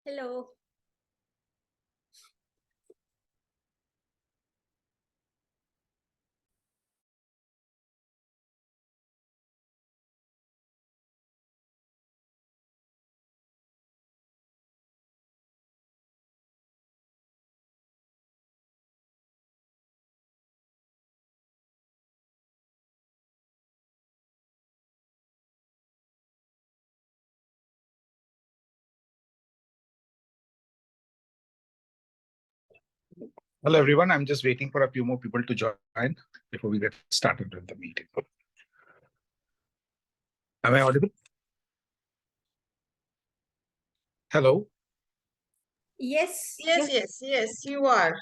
Hello. Hello, everyone. I'm just waiting for a few more people to join before we get started with the meeting. Am I audible? Hello? Yes. Yes, you are.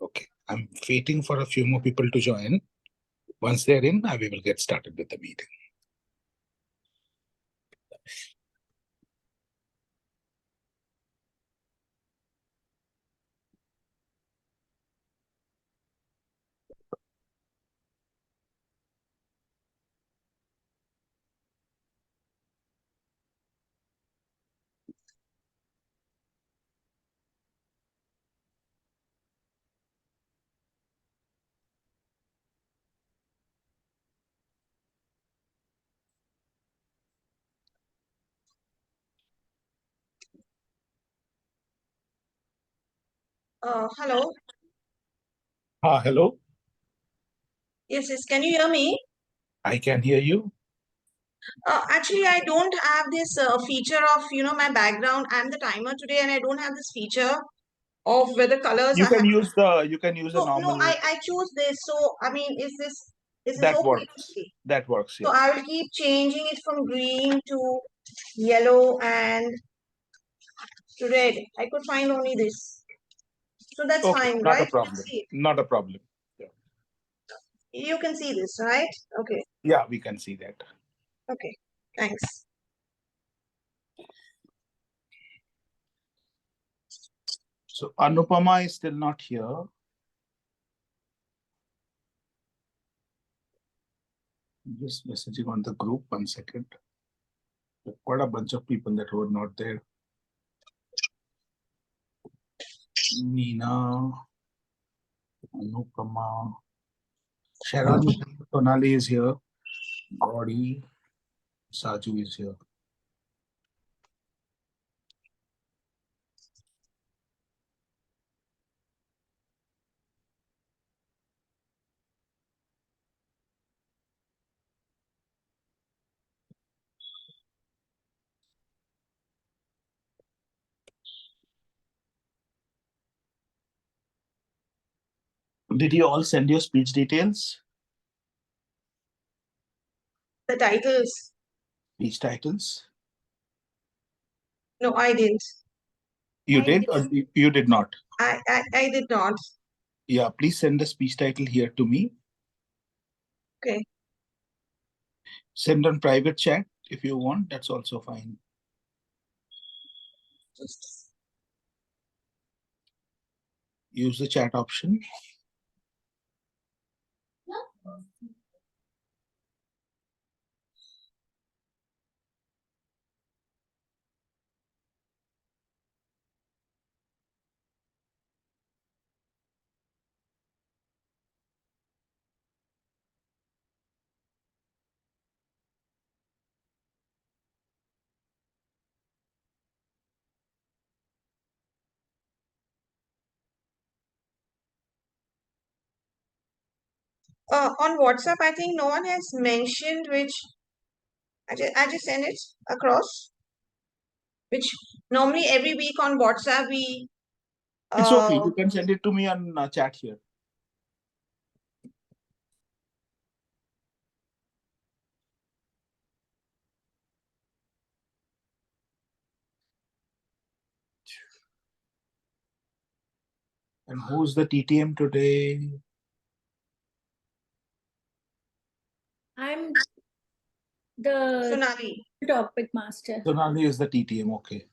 Okay. I'm waiting for a few more people to join. Once they're in, we will get started with the meeting. Hello. Hello. Yes. Can you hear me? I can hear you. Actually, I don't have this feature of, my background and the timer today, and I don't have this feature of where the colors You I can have. use the No, normal. I choose this. So, I mean, is this That okay? works. That works. So Yes. I will keep changing it from green to yellow and to red. I could find only this. So that's Okay. fine, Not a right? problem. Not a problem. Yeah. You can see this, right? Okay. Yeah, we can see that. Okay. Thanks. So Anupama is still not here. I'm just messaging on the group. 1 second. Quite a bunch of people that were not there. Nina, Anupama, Sharon, Tonali is here. Gauri, Saju is here. Did you all send your speech details? The titles. Speech titles? No, I didn't. You did or you did not? I did not. Yeah, please send the speech title here to me. Okay. Send on private chat if you want. That's also fine. Use the chat option. On WhatsApp, I think no one has mentioned which. I just send it across. Which normally every week on WhatsApp we. It's okay. You can send it to me on chat here. And who's the TTM today? I'm the Sonali. topic master. Sonali is the TTM, okay.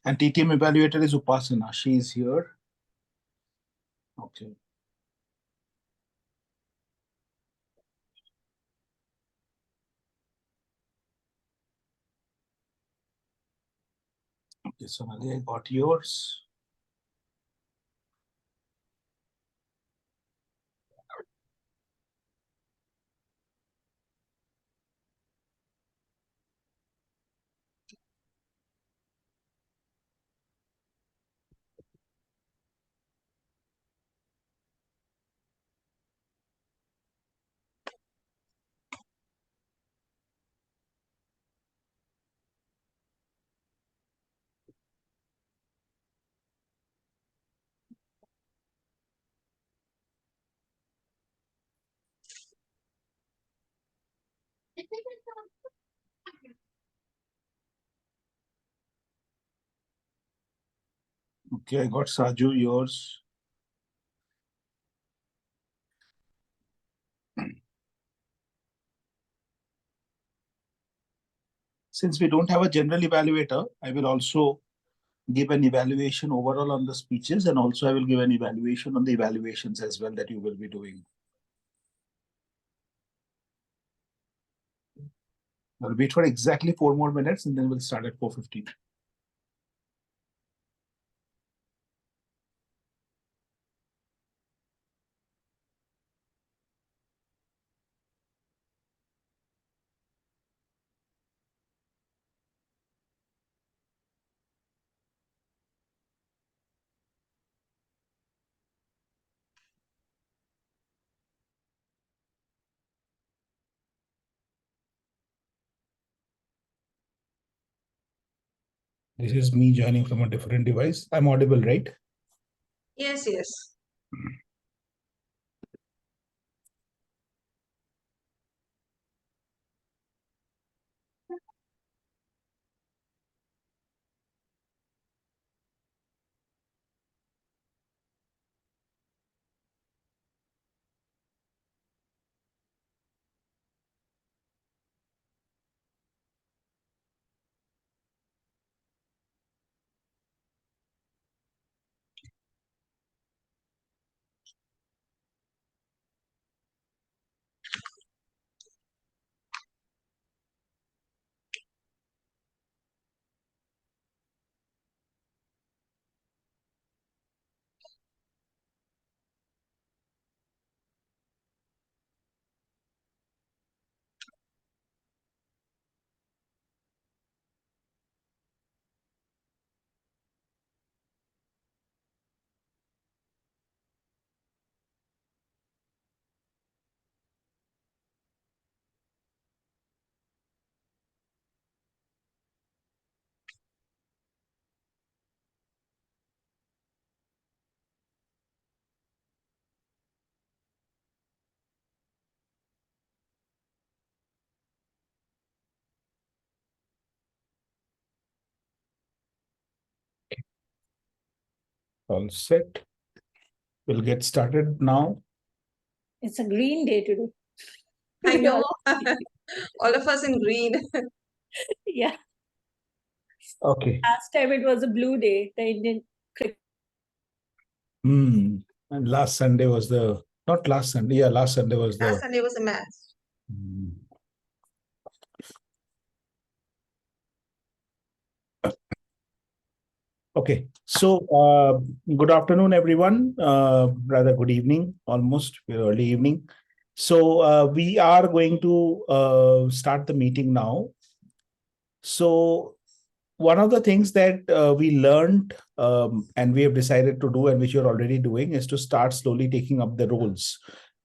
And TTM evaluator is Upasana. She is here. Okay. Okay, Sonali, I got yours. Okay, I got Saju, yours. Since we don't have a general evaluator, I will also give an evaluation overall on the speeches, and also I will give an evaluation on the evaluations as well that you will be doing. I'll wait for exactly 4 more minutes and then we'll start at 4:15. This is me joining from a different device. I'm audible, right? Yes, yes. All set. We'll get started now. It's a green day today. I We know. all- All of us in green. Yeah. Okay. Last time it was a blue day, the Indian cricket. And last Sunday was the, not last Sunday, yeah, last Sunday was Last the. Sunday was a match. Hmm. Okay, so good afternoon, everyone. Rather good evening, almost early evening. So we are going to start the meeting now. So one of the things that we learned and we have decided to do, and which you're already doing, is to start slowly taking up the roles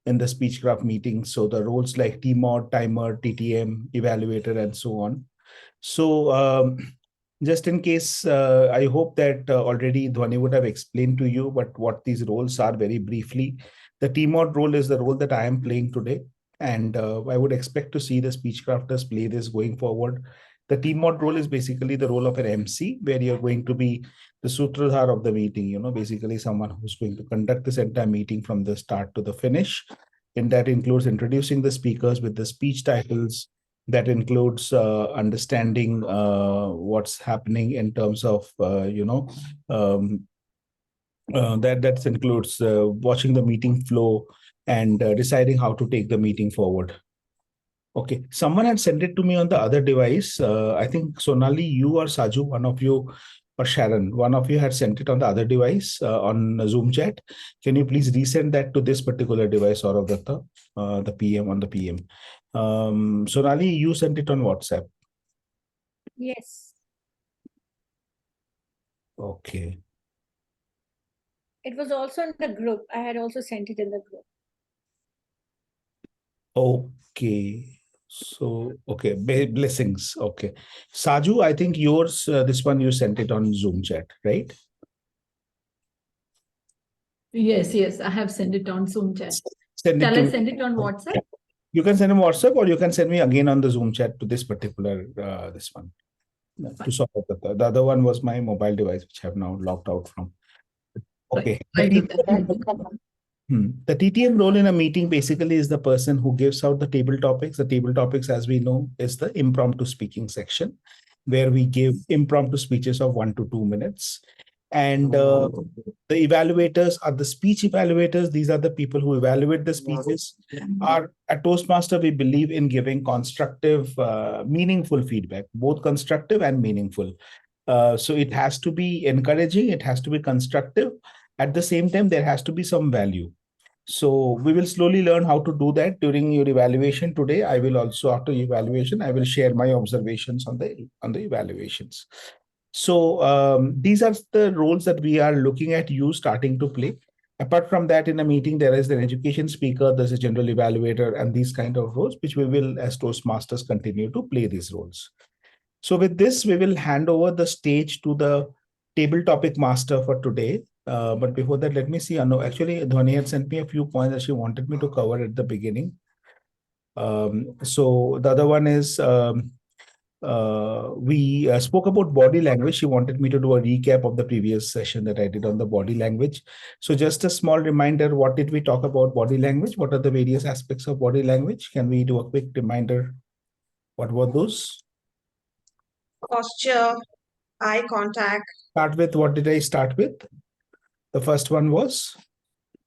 in the Speechcraft meeting. So the roles like TMOD, timer, TTM, evaluator, and so on. So just in case, I hope that already Dhwani would have explained to you, but what these roles are very briefly. The TMOD role is the role that I am playing today. And I would expect to see the Speechcrafters play this going forward. The TMOD role is basically the role of an MC, where you're going to be the sutradhar of the meeting, basically someone who's going to conduct this entire meeting from the start to the finish. And that includes introducing the speakers with the speech titles, that includes understanding what's happening in terms of um, that includes watching the meeting flow and deciding how to take the meeting forward. Okay, someone had sent it to me on the other device. I think Sonali, you or Saju, one of you or Sharon, one of you had sent it on the other device on Zoom chat. Can you please resend that to this particular device, or of the PM on the PM? Sonali, you sent it on WhatsApp. Yes. Okay. It was also in the group. I had also sent it in the group. Okay. So, okay, blessings. Okay. Saju, I think yours, this one you sent it on Zoom chat, right? Yes, I have sent it on Zoom chat. Send it Shall to I me. send it on WhatsApp? You can send him WhatsApp, or you can send me again on the Zoom chat to this particular, this one. To solve the other one was my mobile device, which I have now logged out from. Okay. I'll do that. The TTM role in a meeting basically is the person who gives out the table topics. The table topics, as we know, is the impromptu speaking section, where we give impromptu speeches of 1 to 2 minutes. And the evaluators are the speech evaluators. These are the people who evaluate the speeches. At Toastmaster, we believe in giving constructive, meaningful feedback, both constructive and meaningful. So it has to be encouraging, it has to be constructive. At the same time, there has to be some value. So we will slowly learn how to do that during your evaluation today. I will also, after evaluation, I will share my observations on the evaluations. So these are the roles that we are looking at you starting to play. Apart from that, in a meeting, there is an education speaker, there's a general evaluator, and these kind of roles, which we will, as Toastmasters, continue to play these roles. So with this, we will hand over the stage to the table topic master for today. But before that, let me see. Actually, Dhwani had sent me a few points that she wanted me to cover at the beginning. So the other one is we spoke about body language. She wanted me to do a recap of the previous session that I did on the body language. So just a small reminder, what did we talk about body language? What are the various aspects of body language? Can we do a quick reminder? What were those? Posture, eye contact, Start with, what did I start with? The first one was?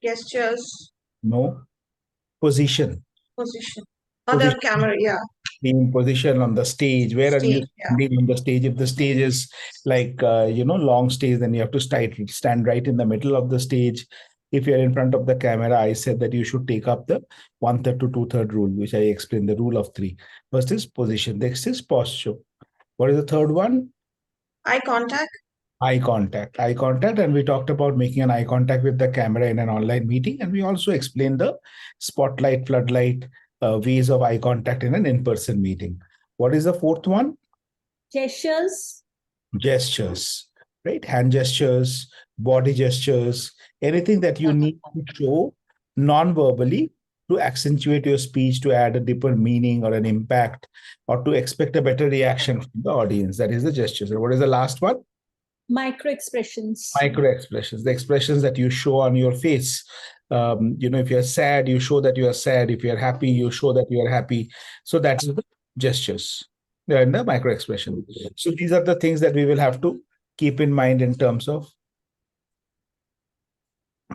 gestures, No. Position. position. Other camera, yeah. Being position on the stage. Where are you Stage, yeah. standing on the stage? If the stage is like, long stage, then you have to stand right in the middle of the stage. If you're in front of the camera, I said that you should take up the 1/3 to 2/3 rule, which I explained, the rule of 3. First is position. Next is posture. What is the third one? Eye contact. Eye contact. Eye contact. And we talked about making an eye contact with the camera in an online meeting. And we also explained the spotlight, floodlight ways of eye contact in an in-person meeting. What is the fourth one? Gestures. Gestures, right? Hand gestures, body gestures, anything that you need to show non-verbally to accentuate your speech, to add a deeper meaning or an impact, or to expect a better reaction from the audience. That is the gestures. And what is the last one? Micro expressions. Micro expressions, the expressions that you show on your face. If you're sad, you show that you are sad. If you're happy, you show that you are happy. So that's the gestures and the micro expression. So these are the things that we will have to keep in mind in terms of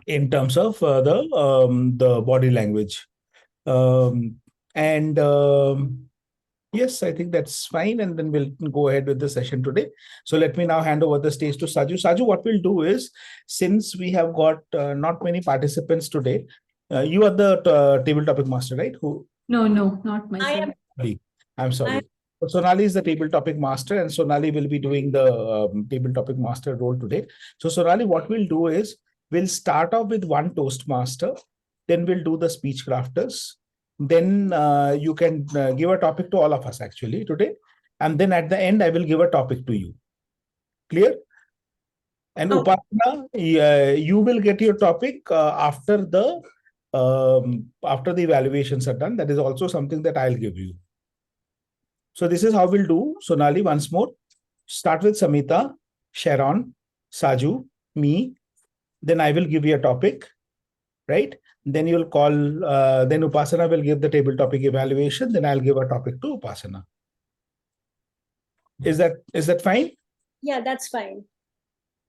the body language. Yes, I think that's fine. And then we'll go ahead with the session today. So let me now hand over the stage to Saju. Saju, what we'll do is, since we have got not many participants today, you are the table topic master, right? No, not myself. I'm sorry. Sonali is the table topic master, and Sonali will be doing the table topic master role today. So Sonali, what we'll do is, we'll start off with one Toastmaster, then we'll do the speech crafters. Then you can give a topic to all of us actually today. And then at the end, I will give a topic to you. Clear? And Okay. Upasana, you will get your topic after the evaluations are done. That is also something that I'll give you. So this is how we'll do. Sonali, once more. Start with Samita, Sharon, Saju, me. Then I will give you a topic, right? Then you'll call, then Upasana will give the table topic evaluation. Then I'll give a topic to Upasana. Is that fine? Yeah, that's fine.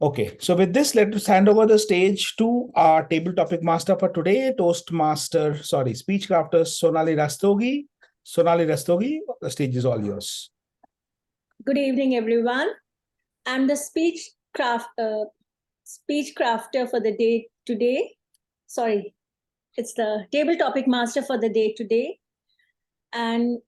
Okay. So with this, let's hand over the stage to our table topic master for today, speech crafter, Sonali Rastogi. Sonali Rastogi, the stage is all yours. Good evening, everyone. I'm the speech speech crafter for the day today. Sorry, it's the table topic master for the day today. And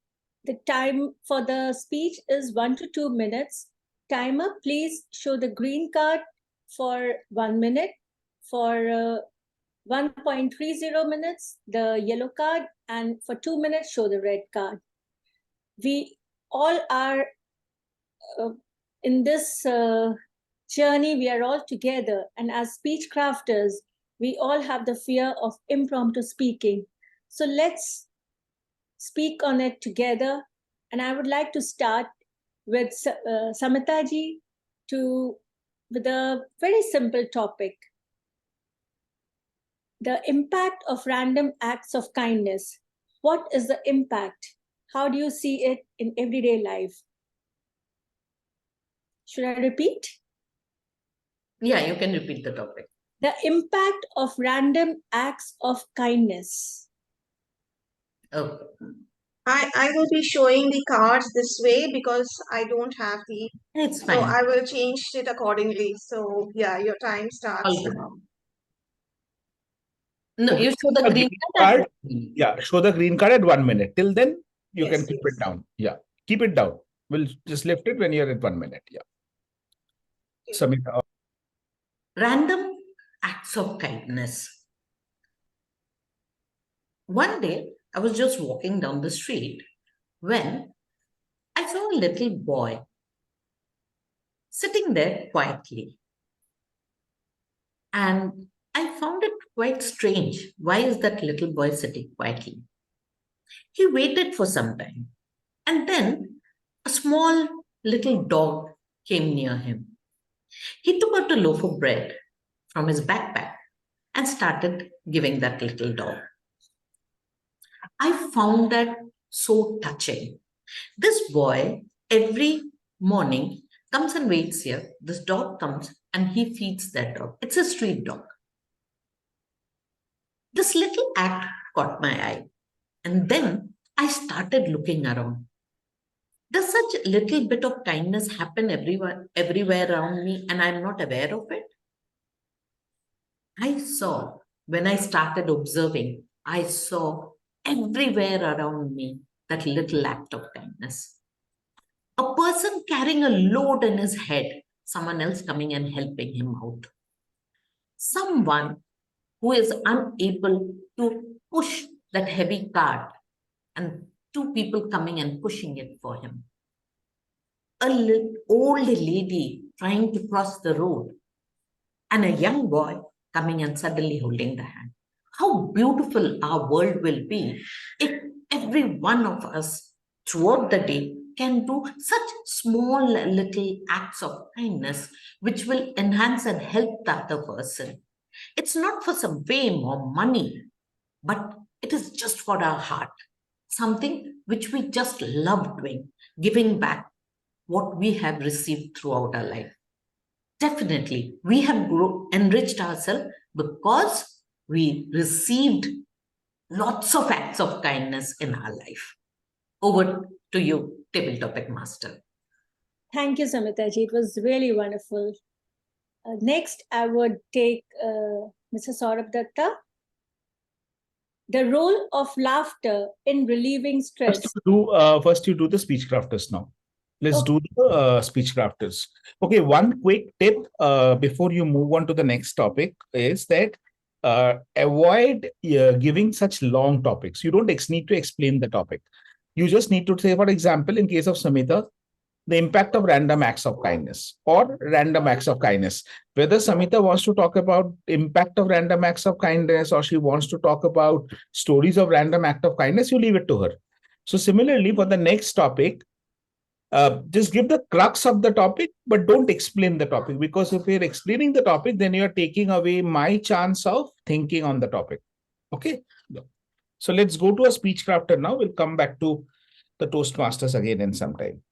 the time for the speech is 1 to 2 minutes. Timer, please show the green card for 1 minute. For 1.30 minutes, the yellow card, and for 2 minutes, show the red card. We all are in this journey, we are all together. And as speech crafters, we all have the fear of impromptu speaking. So let's speak on it together. And I would like to start with Samita ji with a very simple topic. The impact of random acts of kindness. What is the impact? How do you see it in everyday life? Should I repeat? Yeah, you can repeat the topic. The impact of random acts of kindness. Okay. I will be showing the cards this way because I don't have the, It's so fine. I will change it accordingly. So yeah, your time starts All good. now. No, you show the A green green card. card. Yeah, show the green card at 1 minute. Till then, you Yes, can keep yes. it down. Yeah, keep it down. We'll just lift it when you're at 1 minute. Yeah. Samita. Random acts of kindness. One day, I was just walking down the street when I saw a little boy sitting there quietly. And I found it quite strange. Why is that little boy sitting quietly? He waited for some time. And then a small little dog came near him. He took out a loaf of bread from his backpack and started giving that little dog. I found that so touching. This boy, every morning, comes and waits here. This dog comes and he feeds that dog. It's a street dog. This little act caught my eye. And then I started looking around. Does such little bit of kindness happen everywhere around me and I'm not aware of it? I saw, when I started observing, I saw everywhere around me that little act of kindness. A person carrying a load in his head, someone else coming and helping him out. Someone who is unable to push that heavy cart and two people coming and pushing it for him. Old lady trying to cross the road and a young boy coming and suddenly holding the hand. How beautiful our world will be if every one of us throughout the day can do such small little acts of kindness which will enhance and help the other person. It's not for some fame or money, but it is just for our heart, something which we just love doing, giving back what we have received throughout our life. Definitely, we have enriched ourselves because we received lots of acts of kindness in our life. Over to you, table topic master. Thank you, Samita ji. It was really wonderful. Next, I would take Mr. Saurabh Datta. The role of laughter in relieving stress. First you do the speech crafters now. Let's do the speech crafters. Okay, one quick tip before you move on to the next topic is that avoid giving such long topics. You don't need to explain the topic. You just need to say, for example, in case of Samita, the impact of random acts of kindness or random acts of kindness. Whether Samita wants to talk about impact of random acts of kindness or she wants to talk about stories of random act of kindness, you leave it to her. So similarly, for the next topic, just give the crux of the topic, but don't explain the topic, because if you're explaining the topic, then you're taking away my chance of thinking on the topic. Okay. So let's go to a speech crafter now. We'll come back to the Toastmasters again in some time.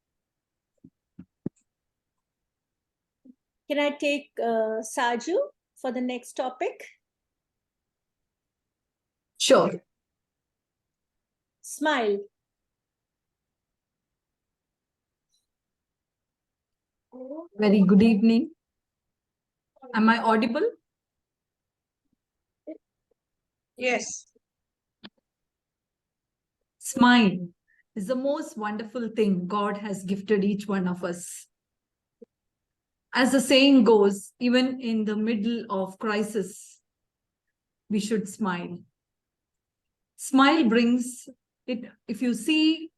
Can I take Saju for the next topic? Sure. Smile. Very good evening. Am I audible? Yes. Smile is the most wonderful thing God has gifted each one of us. As the saying goes, even in the middle of crisis, we should smile. Smile brings it, if you see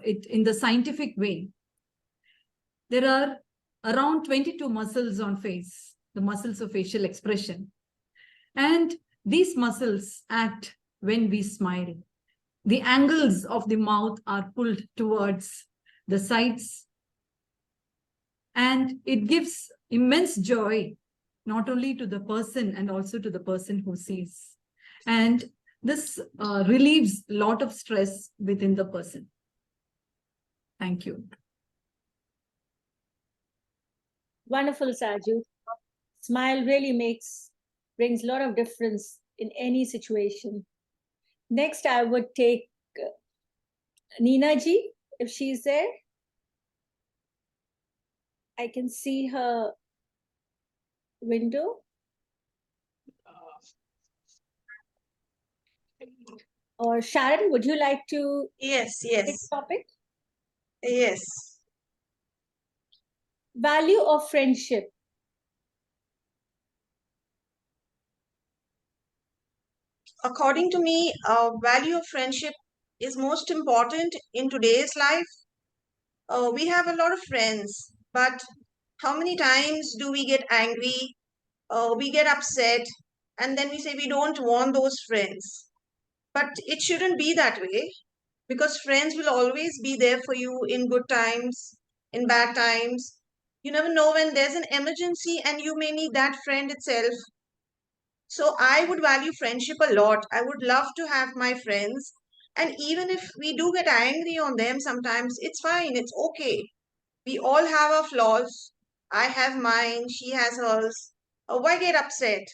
it in the scientific way, there are around 22 muscles on face, the muscles of facial expression. And these muscles act when we smile. The angles of the mouth are pulled towards the sides. And it gives immense joy, not only to the person and also to the person who sees. And this relieves a lot of stress within the person. Thank you. Wonderful, Saju. Smile really brings a lot of difference in any situation. Next, I would take Neena ji, if she's there. I can see her window. Or Sharon, would you like to Yes, take yes, the topic? yes. Value of friendship. According to me, value of friendship is most important in today's life. We have a lot of friends, but how many times do we get angry? We get upset, and then we say we don't want those friends. But it shouldn't be that way, because friends will always be there for you in good times, in bad times. You never know when there's an emergency and you may need that friend itself. So I would value friendship a lot. I would love to have my friends. And even if we do get angry on them sometimes, it's fine, it's okay. We all have our flaws. I have mine, she has hers. Why get upset?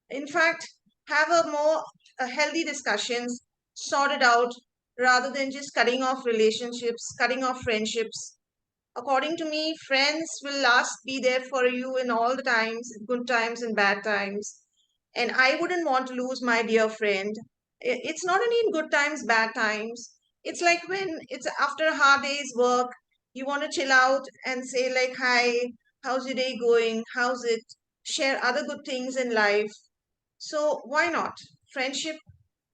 In fact, have a more healthy discussions, sort it out, rather than just cutting off relationships, cutting off friendships. According to me, friends will last be there for you in all the times, good times and bad times. And I wouldn't want to lose my dear friend. It's not only in good times, bad times. It's like when it's after a hard day's work, you want to chill out and say like, hi, how's your day going? How's it? Share other good things in life. So why not? Friendship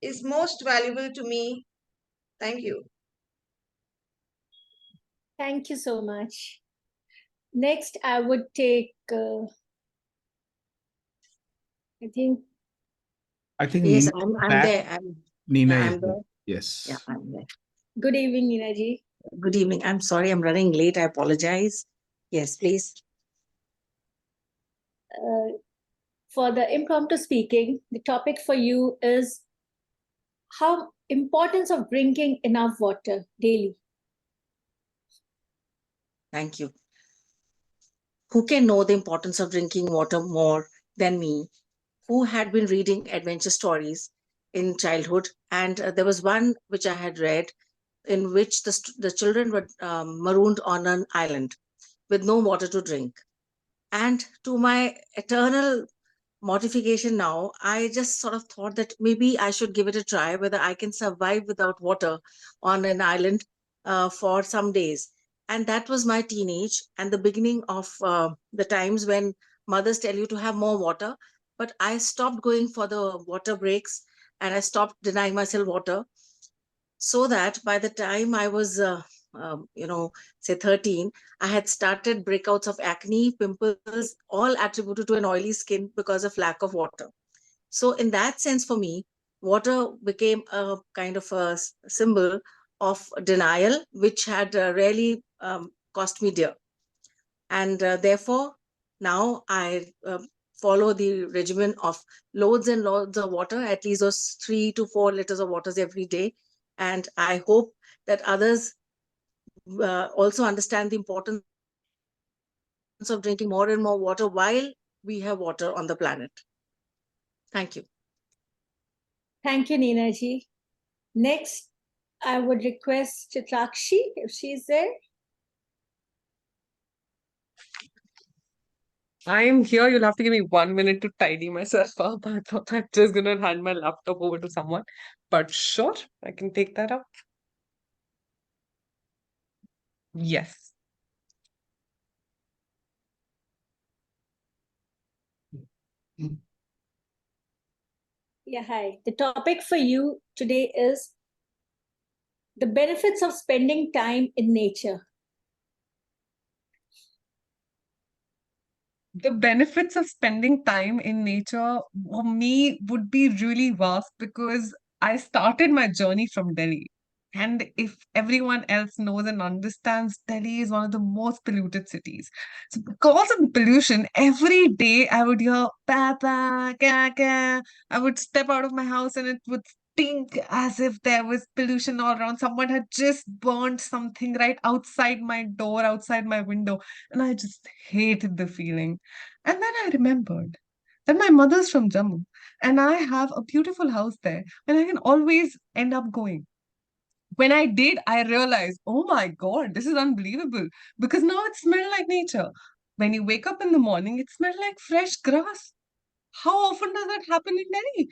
is most valuable to me. Thank you. Thank you so much. Next, I would take, I think Yes, Neena I'm back. there. Neena I'm is there. there. Yes. Yeah, I'm there. good evening, Neena ji. Good evening. I'm sorry I'm running late. I apologize. Yes, please. For the impromptu speaking, the topic for you is how importance of drinking enough water daily. Thank you. Who can know the importance of drinking water more than me, who had been reading adventure stories in childhood? And there was one which I had read in which the children were marooned on an island with no water to drink. And to my eternal mortification now, I just sort of thought that maybe I should give it a try, whether I can survive without water on an island for some days. And that was my teenage and the beginning of the times when mothers tell you to have more water. But I stopped going for the water breaks and I stopped denying myself water, so that by the time I was, say 13, I had started breakouts of acne, pimples, all attributed to an oily skin because of lack of water. So, in that sense, for me, water became a kind of a symbol of denial, which had really cost me dear. And therefore, now I follow the regimen of loads and loads of water, at least those 3 to 4 liters of waters every day. And I hope that others also understand the importance of drinking more and more water while we have water on the planet. Thank you. Thank you, Neena ji. Next, I would request Chitrakshi, if she's there. I'm here. You'll have to give me 1 minute to tidy myself up. I thought I'm just gonna hand my laptop over to someone. But sure, I can take that up. Yes. Yeah, hi. The topic for you today is the benefits of spending time in nature. The benefits of spending time in nature for me would be really vast because I started my journey from Delhi. And if everyone else knows and understands, Delhi is one of the most polluted cities. So because of the pollution, every day I would hear papa, kaka. I would step out of my house and it would stink as if there was pollution all around. Someone had just burned something right outside my door, outside my window. And I just hated the feeling. And then I remembered that my mother's from Jammu and I have a beautiful house there and I can always end up going. When I did, I realized, oh my God, this is unbelievable because now it smells like nature. When you wake up in the morning, it smells like fresh grass. How often does that happen in Delhi?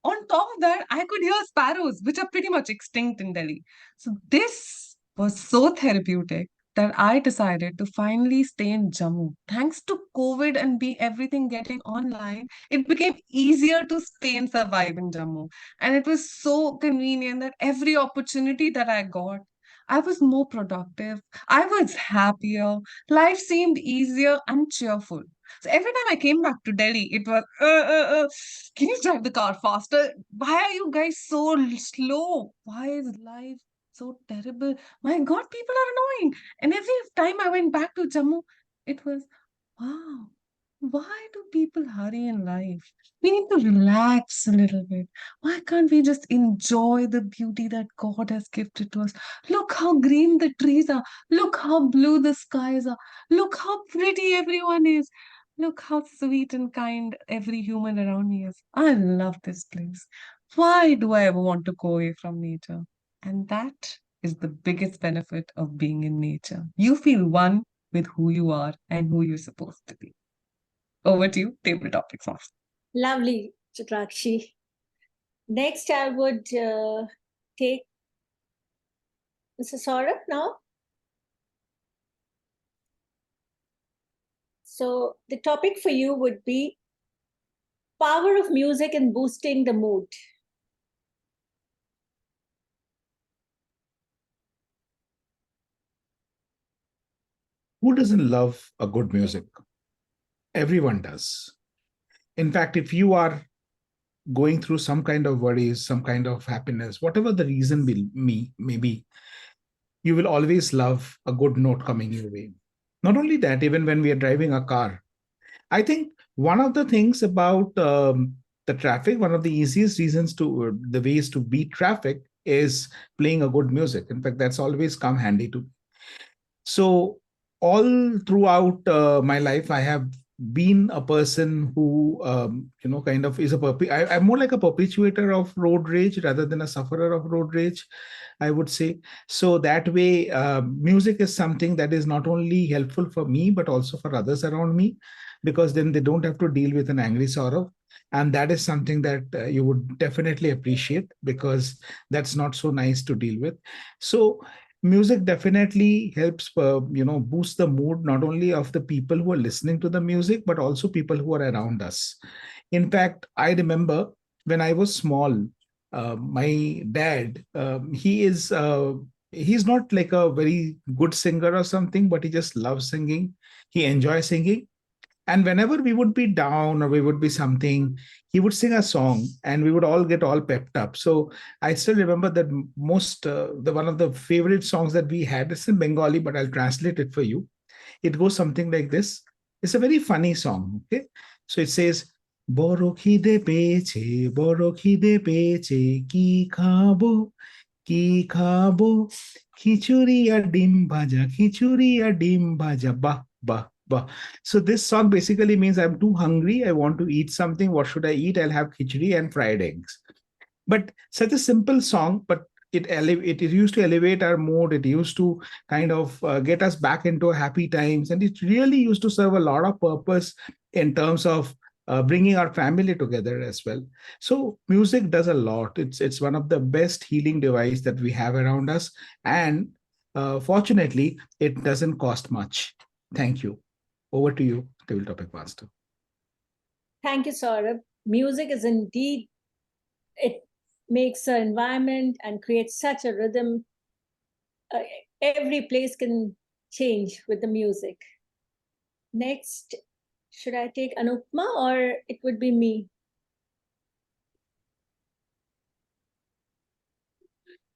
On top of that, I could hear sparrows, which are pretty much extinct in Delhi. So this was so therapeutic that I decided to finally stay in Jammu. Thanks to COVID and be everything getting online, it became easier to stay and survive in Jammu. And it was so convenient that every opportunity that I got, I was more productive. I was happier. Life seemed easier and cheerful. So every time I came back to Delhi, it was, can you drive the car faster? Why are you guys so slow? Why is life so terrible? My God, people are annoying. And every time I went back to Jammu, it was, wow, why do people hurry in life? We need to relax a little bit. Why can't we just enjoy the beauty that God has gifted to us? Look how green the trees are. Look how blue the skies are. Look how pretty everyone is. Look how sweet and kind every human around me is. I love this place. Why do I ever want to go away from nature? And that is the biggest benefit of being in nature. You feel one with who you are and who you're supposed to be. Over to you, table topics off. Lovely, Chitrakshi. Next, I would take Mr. Saurabh now. So the topic for you would be power of music in boosting the mood. Who doesn't love a good music? Everyone does. In fact, if you are going through some kind of worries, some kind of happiness, whatever the reason will maybe, you will always love a good note coming your way. Not only that, even when we are driving a car, I think one of the things about the traffic, one of the easiest reasons to the ways to beat traffic is playing a good music. In fact, that's always come handy to. So all throughout my life, I have been a person who, kind of is I'm more like a perpetuator of road rage rather than a sufferer of road rage, I would say. So that way, music is something that is not only helpful for me, but also for others around me, because then they don't have to deal with an angry sorrow. And that is something that you would definitely appreciate, because that's not so nice to deal with. So music definitely helps boost the mood, not only of the people who are listening to the music, but also people who are around us. In fact, I remember when I was small, my dad, he's not like a very good singer or something, but he just loves singing. He enjoys singing. And whenever we would be down or we would be something, he would sing a song and we would all get all pepped up. So I still remember that the one of the favorite songs that we had, it's in Bengali, but I'll translate it for you. It goes something like this. It's a very funny song. Okay. So it says, বড় খিদে পেয়েছে বড় খিদে পেয়েছে কি খাবো কি খাবো খিচুড়ি আর ডিম ভাজা খিচুড়ি আর ডিম ভাজা বাহ বাহ বাহ. So this song basically means I'm too hungry, I want to eat something. What should I eat? I'll have khichdi and fried eggs. But such a simple song, but it used to elevate our mood. It used to kind of get us back into happy times, and it really used to serve a lot of purpose in terms of bringing our family together as well. So music does a lot. It's one of the best healing device that we have around us, and fortunately, it doesn't cost much. Thank you. Over to you, Table Topic Master. Thank you, Saurabh. Music is indeed, it makes an environment and creates such a rhythm. Every place can change with the music. Next, should I take Anupma or it would be me?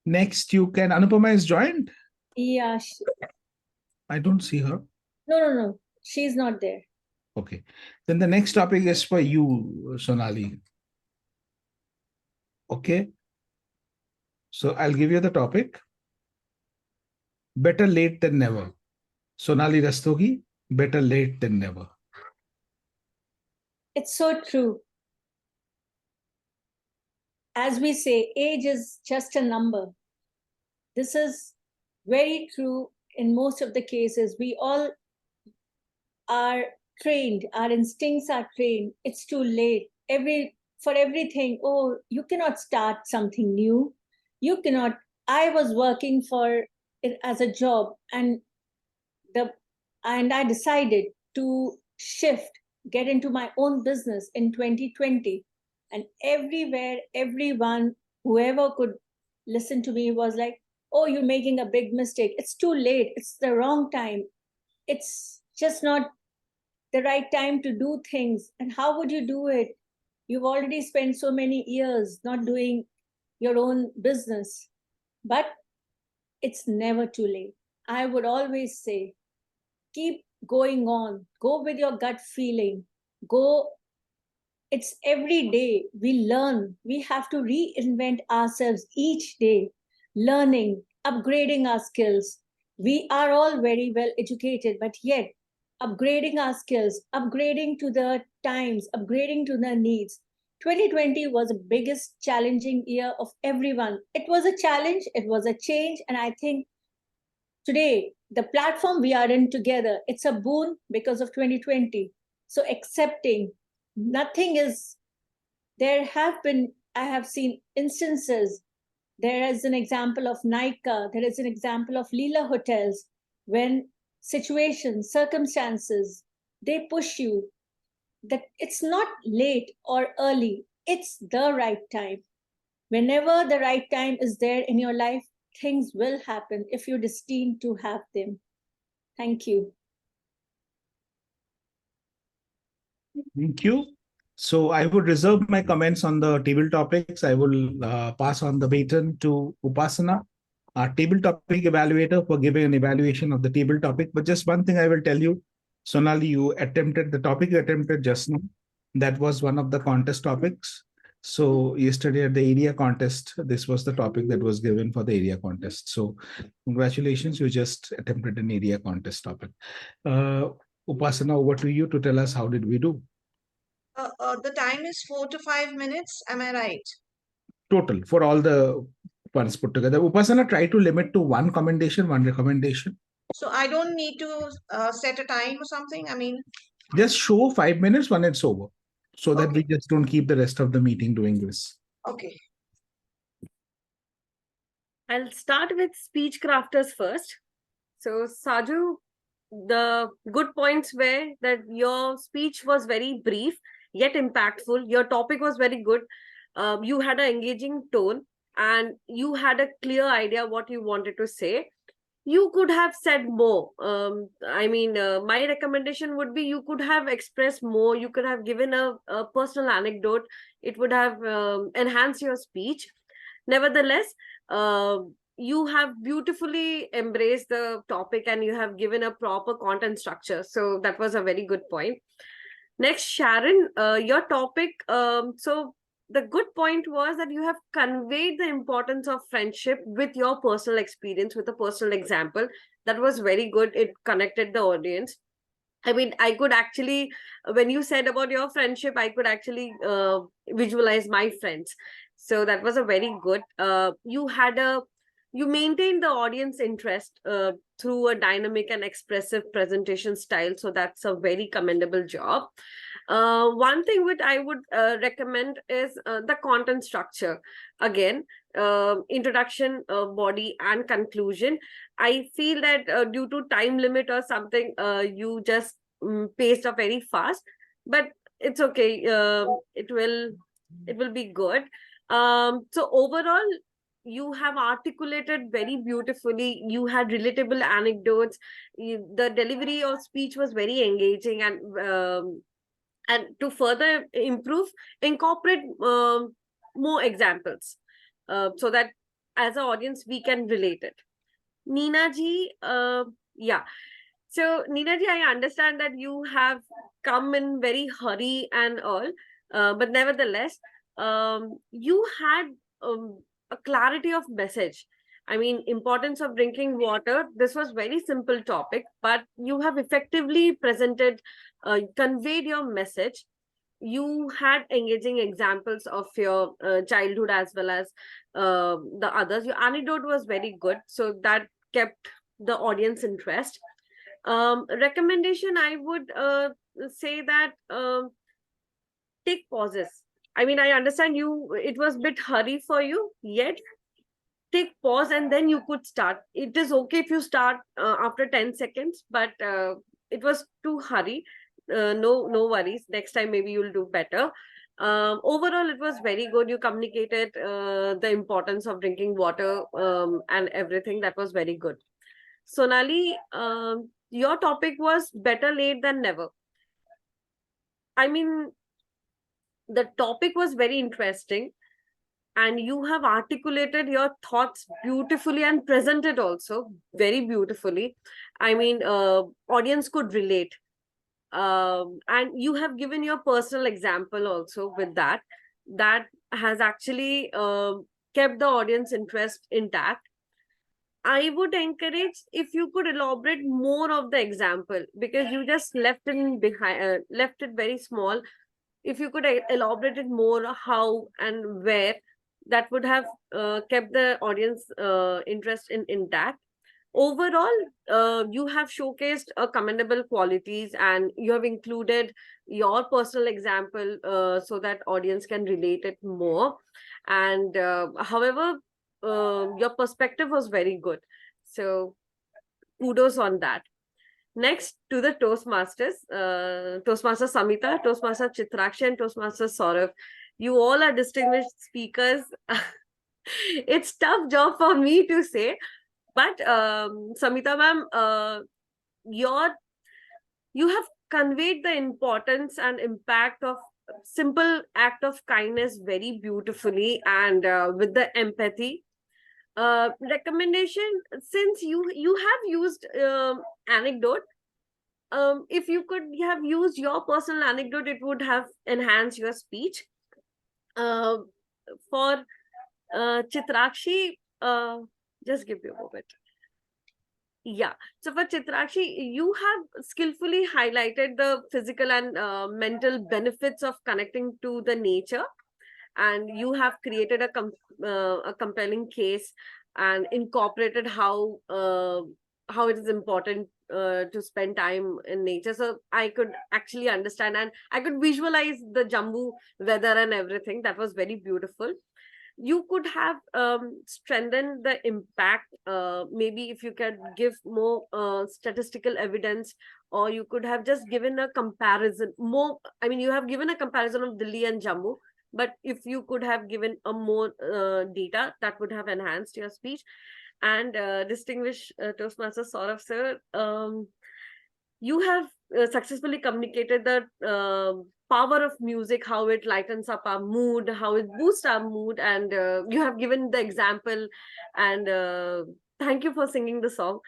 Next, you can. Anupama is joined. Yeah. I don't see her. No. She's not there. Okay. Then the next topic is for you, Sonali. Okay. So I'll give you the topic. Better late than never. Sonali Rastogi, better late than never. It's so true. As we say, age is just a number. This is very true in most of the cases. We all are trained, our instincts are trained. It's too late. For everything, oh, you cannot start something new. You cannot. I was working for it as a job, and I decided to shift, get into my own business in 2020. And everywhere, everyone, whoever could listen to me was like, oh, you're making a big mistake. It's too late. It's the wrong time. It's just not the right time to do things. And how would you do it? You've already spent so many years not doing your own business. But it's never too late. I would always say, keep going on. Go with your gut feeling. Go. It's every day we learn. We have to reinvent ourselves each day, learning, upgrading our skills. We are all very well educated, but yet upgrading our skills, upgrading to the times, upgrading to the needs. 2020 was the biggest challenging year of everyone. It was a challenge, it was a change, and I think today the platform we are in together, it's a boon because of 2020. So accepting, nothing is, there have been, I have seen instances, there is an example of Nika, there is an example of Leela Hotels, when situations, circumstances, they push you, that it's not late or early, it's the right time. Whenever the right time is there in your life, things will happen if you're destined to have them. Thank you. Thank you. So I would reserve my comments on the table topics. I will pass on the baton to Upasana, our table topic evaluator, for giving an evaluation of the table topic. But just one thing I will tell you, Sonali, you attempted the topic you attempted just now. That was one of the contest topics. So yesterday at the area contest, this was the topic that was given for the area contest. So congratulations, you just attempted an area contest topic. Upasana, over to you to tell us how did we do. The time is 4 to 5 minutes. Am I right? Total for all the ones put together. Upasana, try to limit to one commendation, one recommendation. So I don't need to set a time or something. I mean, just show 5 minutes when it's over, so that Okay. we just don't keep the rest of the meeting doing this. okay. I'll start with speech crafters first. So, Saju, the good points were that your speech was very brief yet impactful. Your topic was very good. You had an engaging tone and you had a clear idea what you wanted to say. You could have said more. My recommendation would be you could have expressed more. You could have given a personal anecdote. It would have enhanced your speech. Nevertheless, you have beautifully embraced the topic and you have given a proper content structure. So that was a very good point. Next, Sharon, your topic. So the good point was that you have conveyed the importance of friendship with your personal experience, with a personal example. That was very good. It connected the audience. I mean, I could actually, when you said about your friendship, I could actually visualize my friends. So that was a very good. You maintained the audience interest through a dynamic and expressive presentation style. So that's a very commendable job. One thing which I would recommend is the content structure. Again, introduction, body, and conclusion. I feel that due to time limit or something, you just paced up very fast, but it's okay. It will be good. So overall, you have articulated very beautifully. You had relatable anecdotes. The delivery of speech was very engaging, and to further improve, incorporate more examples, so that as an audience we can relate it. Nina ji, yeah. So Nina ji, I understand that you have come in very hurry and all, but nevertheless, you had a clarity of message. I mean, importance of drinking water. This was very simple topic, but you have effectively presented, conveyed your message. You had engaging examples of your childhood as well as the others. Your anecdote was very good, so that kept the audience interest. Recommendation, I would say that take pauses. I mean, I understand it was a bit hurry for you, yet take pause and then you could start. It is okay if you start after 10 seconds, but it was too hurry. No worries. Next time maybe you'll do better. Overall, it was very good. You communicated the importance of drinking water, and everything. That was very good. Sonali, your topic was better late than never. I mean, the topic was very interesting, and you have articulated your thoughts beautifully and presented also very beautifully. I mean, audience could relate. And you have given your personal example also with that. That has actually kept the audience interest intact. I would encourage if you could elaborate more of the example, because you just left it very small. If you could elaborate it more, how and where, that would have kept the audience interest intact. Overall, you have showcased commendable qualities, and you have included your personal example so that audience can relate it more. And however, your perspective was very good. So kudos on that. Next to the Toastmasters, Toastmaster Samita, Toastmaster Chitrakshi, and Toastmaster Saurav. You all are distinguished speakers. It's tough job for me to say, but Samita ma'am, you have conveyed the importance and impact of simple act of kindness very beautifully, and with the empathy. Recommendation, since you have used anecdote, if you could have used your personal anecdote, it would have enhanced your speech. uh, for Chitrakshi, just give me a moment. Yeah. So for Chitrakshi, you have skillfully highlighted the physical and mental benefits of connecting to the nature, and you have created a compelling case and incorporated how it is important to spend time in nature. So I could actually understand, and I could visualize the Jammu weather and everything. That was very beautiful. You could have strengthened the impact, maybe if you could give more statistical evidence, or you could have just given a comparison more. I mean, you have given a comparison of Delhi and Jammu, but if you could have given a more data, that would have enhanced your speech. And distinguished Toastmaster Saurav sir, you have successfully communicated the power of music, how it lightens up our mood, how it boosts our mood, and you have given the example. And thank you for singing the song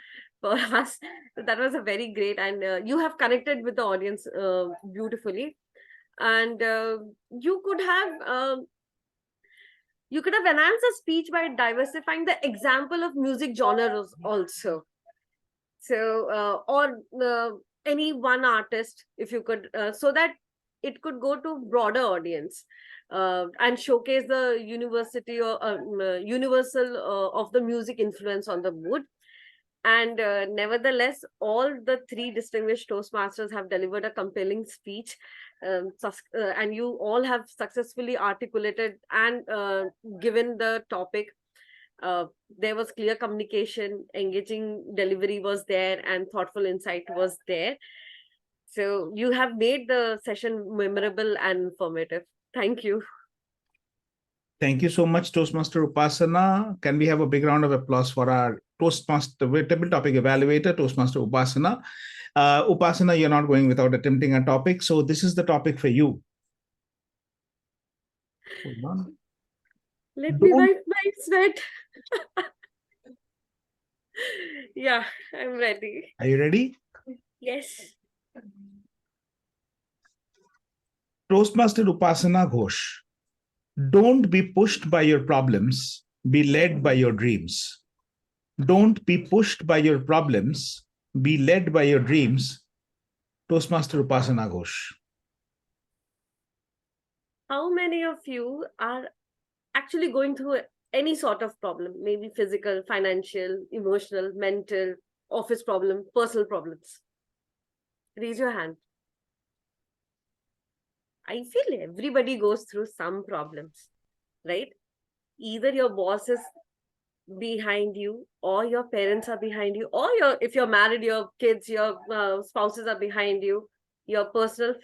for us. That was a very great, and you have connected with the audience beautifully. And you could have enhanced the speech by diversifying the example of music genres also. So or any one artist, if you could, so that it could go to broader audience, and showcase the university or universal of the music influence on the mood. And nevertheless, all the three distinguished Toastmasters have delivered a compelling speech, and you all have successfully articulated and given the topic. There was clear communication, engaging delivery was there, and thoughtful insight was there. So you have made the session memorable and informative. Thank you. Thank you so much, Toastmaster Upasana. Can we have a big round of applause for our Toastmaster table topic evaluator, Toastmaster Upasana? Upasana, you're not going without attempting a topic. So this is the topic for you. Hold on. Let me wipe my sweat. Yeah, I'm ready. Are you ready? Yes. Toastmaster Upasana Ghosh. Don't be pushed by your problems, be led by your dreams. Don't be pushed by your problems, be led by your dreams. Toastmaster Upasana Ghosh. How many of you are actually going through any sort of problem, maybe physical, financial, emotional, mental, office problem, personal problems? Raise your hand. I feel everybody goes through some problems, right? Either your boss is behind you, or your parents are behind you, or if you're married, your kids, your spouses are behind you, your personal,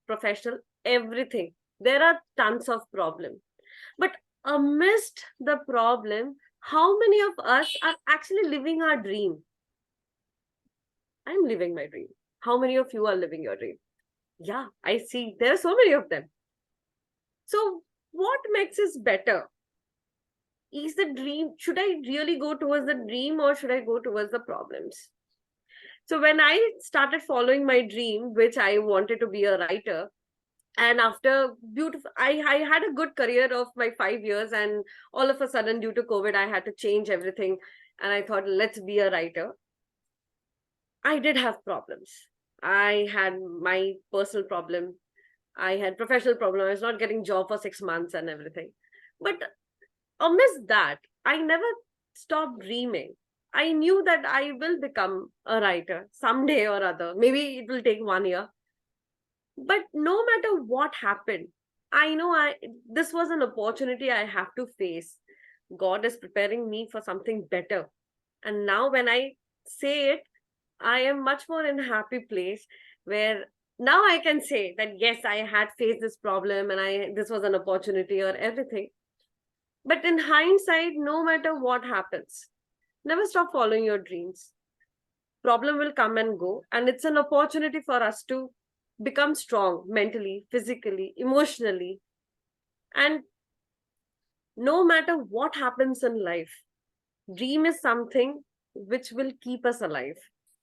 professional, everything. There are tons of problems. But amidst the problem, how many of us are actually living our dream? I'm living my dream. How many of you are living your dream? Yeah, I see. There are so many of them. So what makes us better? Is the dream, should I really go towards the dream, or should I go towards the problems? So when I started following my dream, which I wanted to be a writer, and after beautiful, I had a good career of my 5 years, and all of a sudden due to COVID, I had to change everything. And I thought, let's be a writer. I did have problems. I had my personal problem. I had professional problem. I was not getting job for 6 months and everything. But amidst that, I never stopped dreaming. I knew that I will become a writer someday or other. Maybe it will take 1 year. But no matter what happened, I know this was an opportunity I have to face. God is preparing me for something better. And now when I say it, I am much more in a happy place, where now I can say that yes, I had faced this problem, and this was an opportunity or everything. But in hindsight, no matter what happens, never stop following your dreams. Problem will come and go, and it's an opportunity for us to become strong mentally, physically, emotionally. And no matter what happens in life, dream is something which will keep us alive.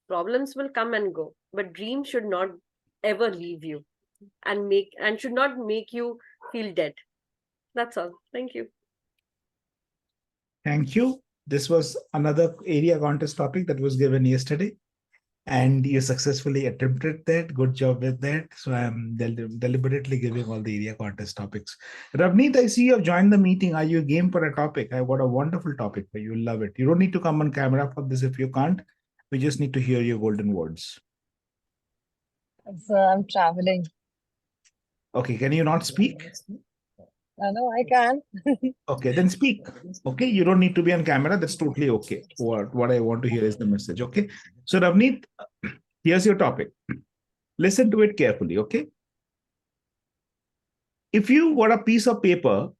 Problems will come and go, but dream should not ever leave you, and should not make you feel dead. That's all. Thank you. Thank you. This was another area contest topic that was given yesterday, and you successfully attempted that. Good job with that. So I'm deliberately giving all the area contest topics. Ravneet, I see you have joined the meeting. Are you game for a topic? I got a wonderful topic for you. Love it. You don't need to come on camera for this if you can't. We just need to hear your golden words. So I'm traveling. Okay, can you not speak? No, I can. Okay, then speak. Okay, you don't need to be on camera. That's totally okay. What I want to hear is the message. Okay, so Ravneet, here's your topic. Listen to it carefully. Okay, if you were a piece of paper,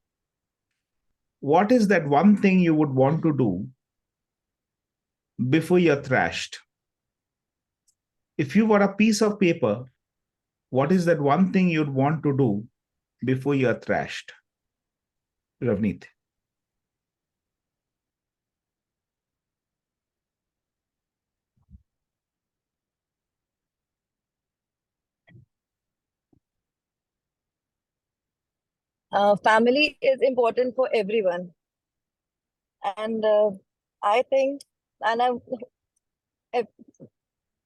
what is that one thing you would want to do before you're thrashed? If you were a piece of paper, what is that one thing you'd want to do before you're thrashed? Ravneet. Family is important for everyone. And I think, and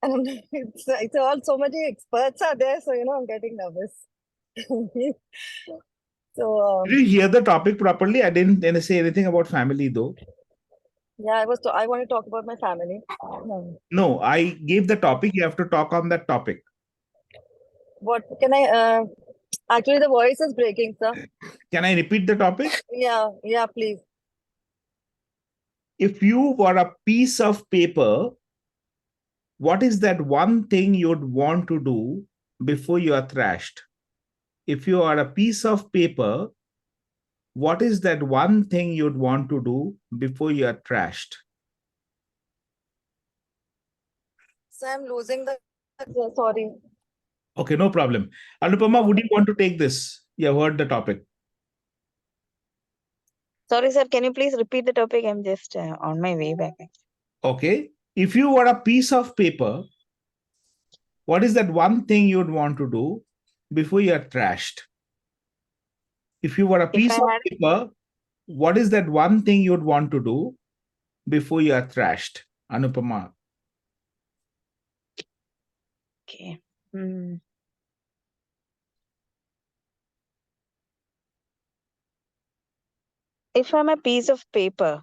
And it's all so many experts are there, so I'm getting nervous. So Did you hear the topic properly? I didn't say anything about family though. yeah, I want to talk about my family. No, I gave the topic. You have to talk on that topic. What can I? Actually, the voice is breaking, sir. Can I repeat the topic? Yeah, please. If you were a piece of paper, what is that one thing you'd want to do before you are thrashed? If you are a piece of paper, what is that one thing you'd want to do before you are trashed? So I'm losing the. Sorry. Okay, no problem. Anupama, would you want to take this? You have heard the topic. Sorry, sir. Can you please repeat the topic? I'm just on my way back. Okay. If you were a piece of paper, what is that one thing you'd want to do before you are trashed? If you were a piece of paper, what is that one thing you'd want to do before you are thrashed? Anupama. Okay. If I'm a piece of paper,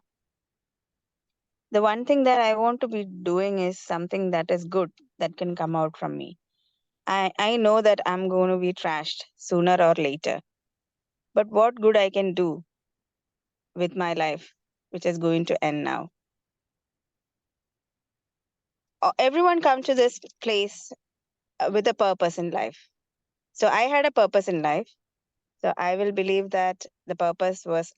the one thing that I want to be doing is something that is good that can come out from me. I know that I'm going to be trashed sooner or later. But what good I can do with my life, which is going to end now? Everyone comes to this place with a purpose in life. So I had a purpose in life. So I will believe that the purpose was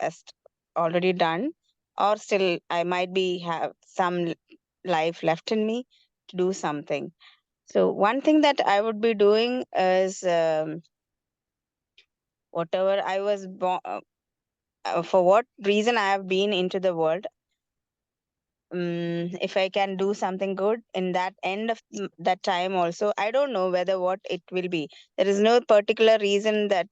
already done, or still I might be have some life left in me to do something. So one thing that I would be doing is whatever I was born, for what reason I have been into the world. If I can do something good in that end of that time also, I don't know whether what it will be. There is no particular reason that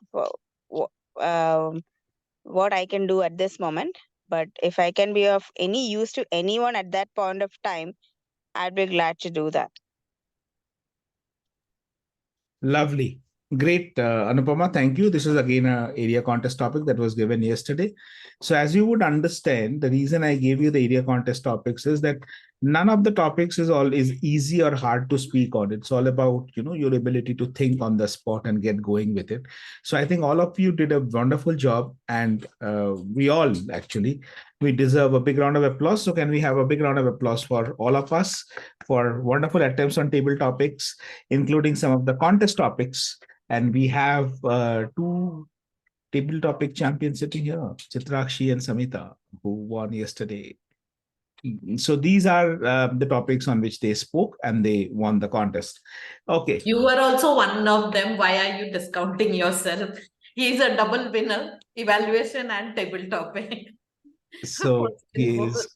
what I can do at this moment. But if I can be of any use to anyone at that point of time, I'd be glad to do that. Lovely. Great, Anupama. Thank you. This is again an area contest topic that was given yesterday. So as you would understand, the reason I gave you the area contest topics is that none of the topics is easy or hard to speak on. It's all about, your ability to think on the spot and get going with it. So I think all of you did a wonderful job, and we all actually, we deserve a big round of applause. So can we have a big round of applause for all of us for wonderful attempts on table topics, including some of the contest topics. And we have two table topic champions sitting here, Chitrakshi and Samita, who won yesterday. So these are the topics on which they spoke and they won the contest. Okay. You were also one of them. Why are you discounting yourself? He is a double winner, evaluation and table topic. So he's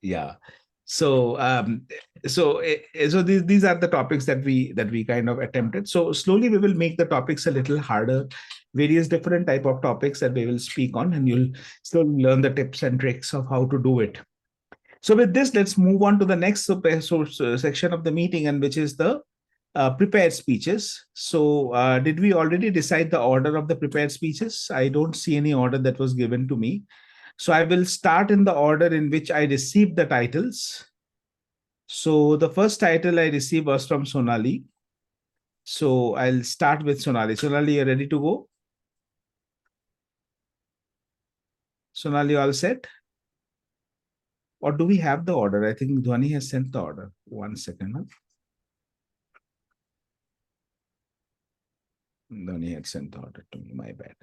yeah. So these are the topics that we kind of attempted. So slowly we will make the topics a little harder, various different type of topics that we will speak on, and you'll still learn the tips and tricks of how to do it. So with this, let's move on to the next section of the meeting, and which is the prepared speeches. So did we already decide the order of the prepared speeches? I don't see any order that was given to me. So I will start in the order in which I received the titles. So the first title I received was from Sonali. So I'll start with Sonali. Sonali, you're ready to go? Sonali, all set? Or do we have the order? I think Dhwani has sent the order. 1 second. Huh? Dhwani had sent the order to me. My bad.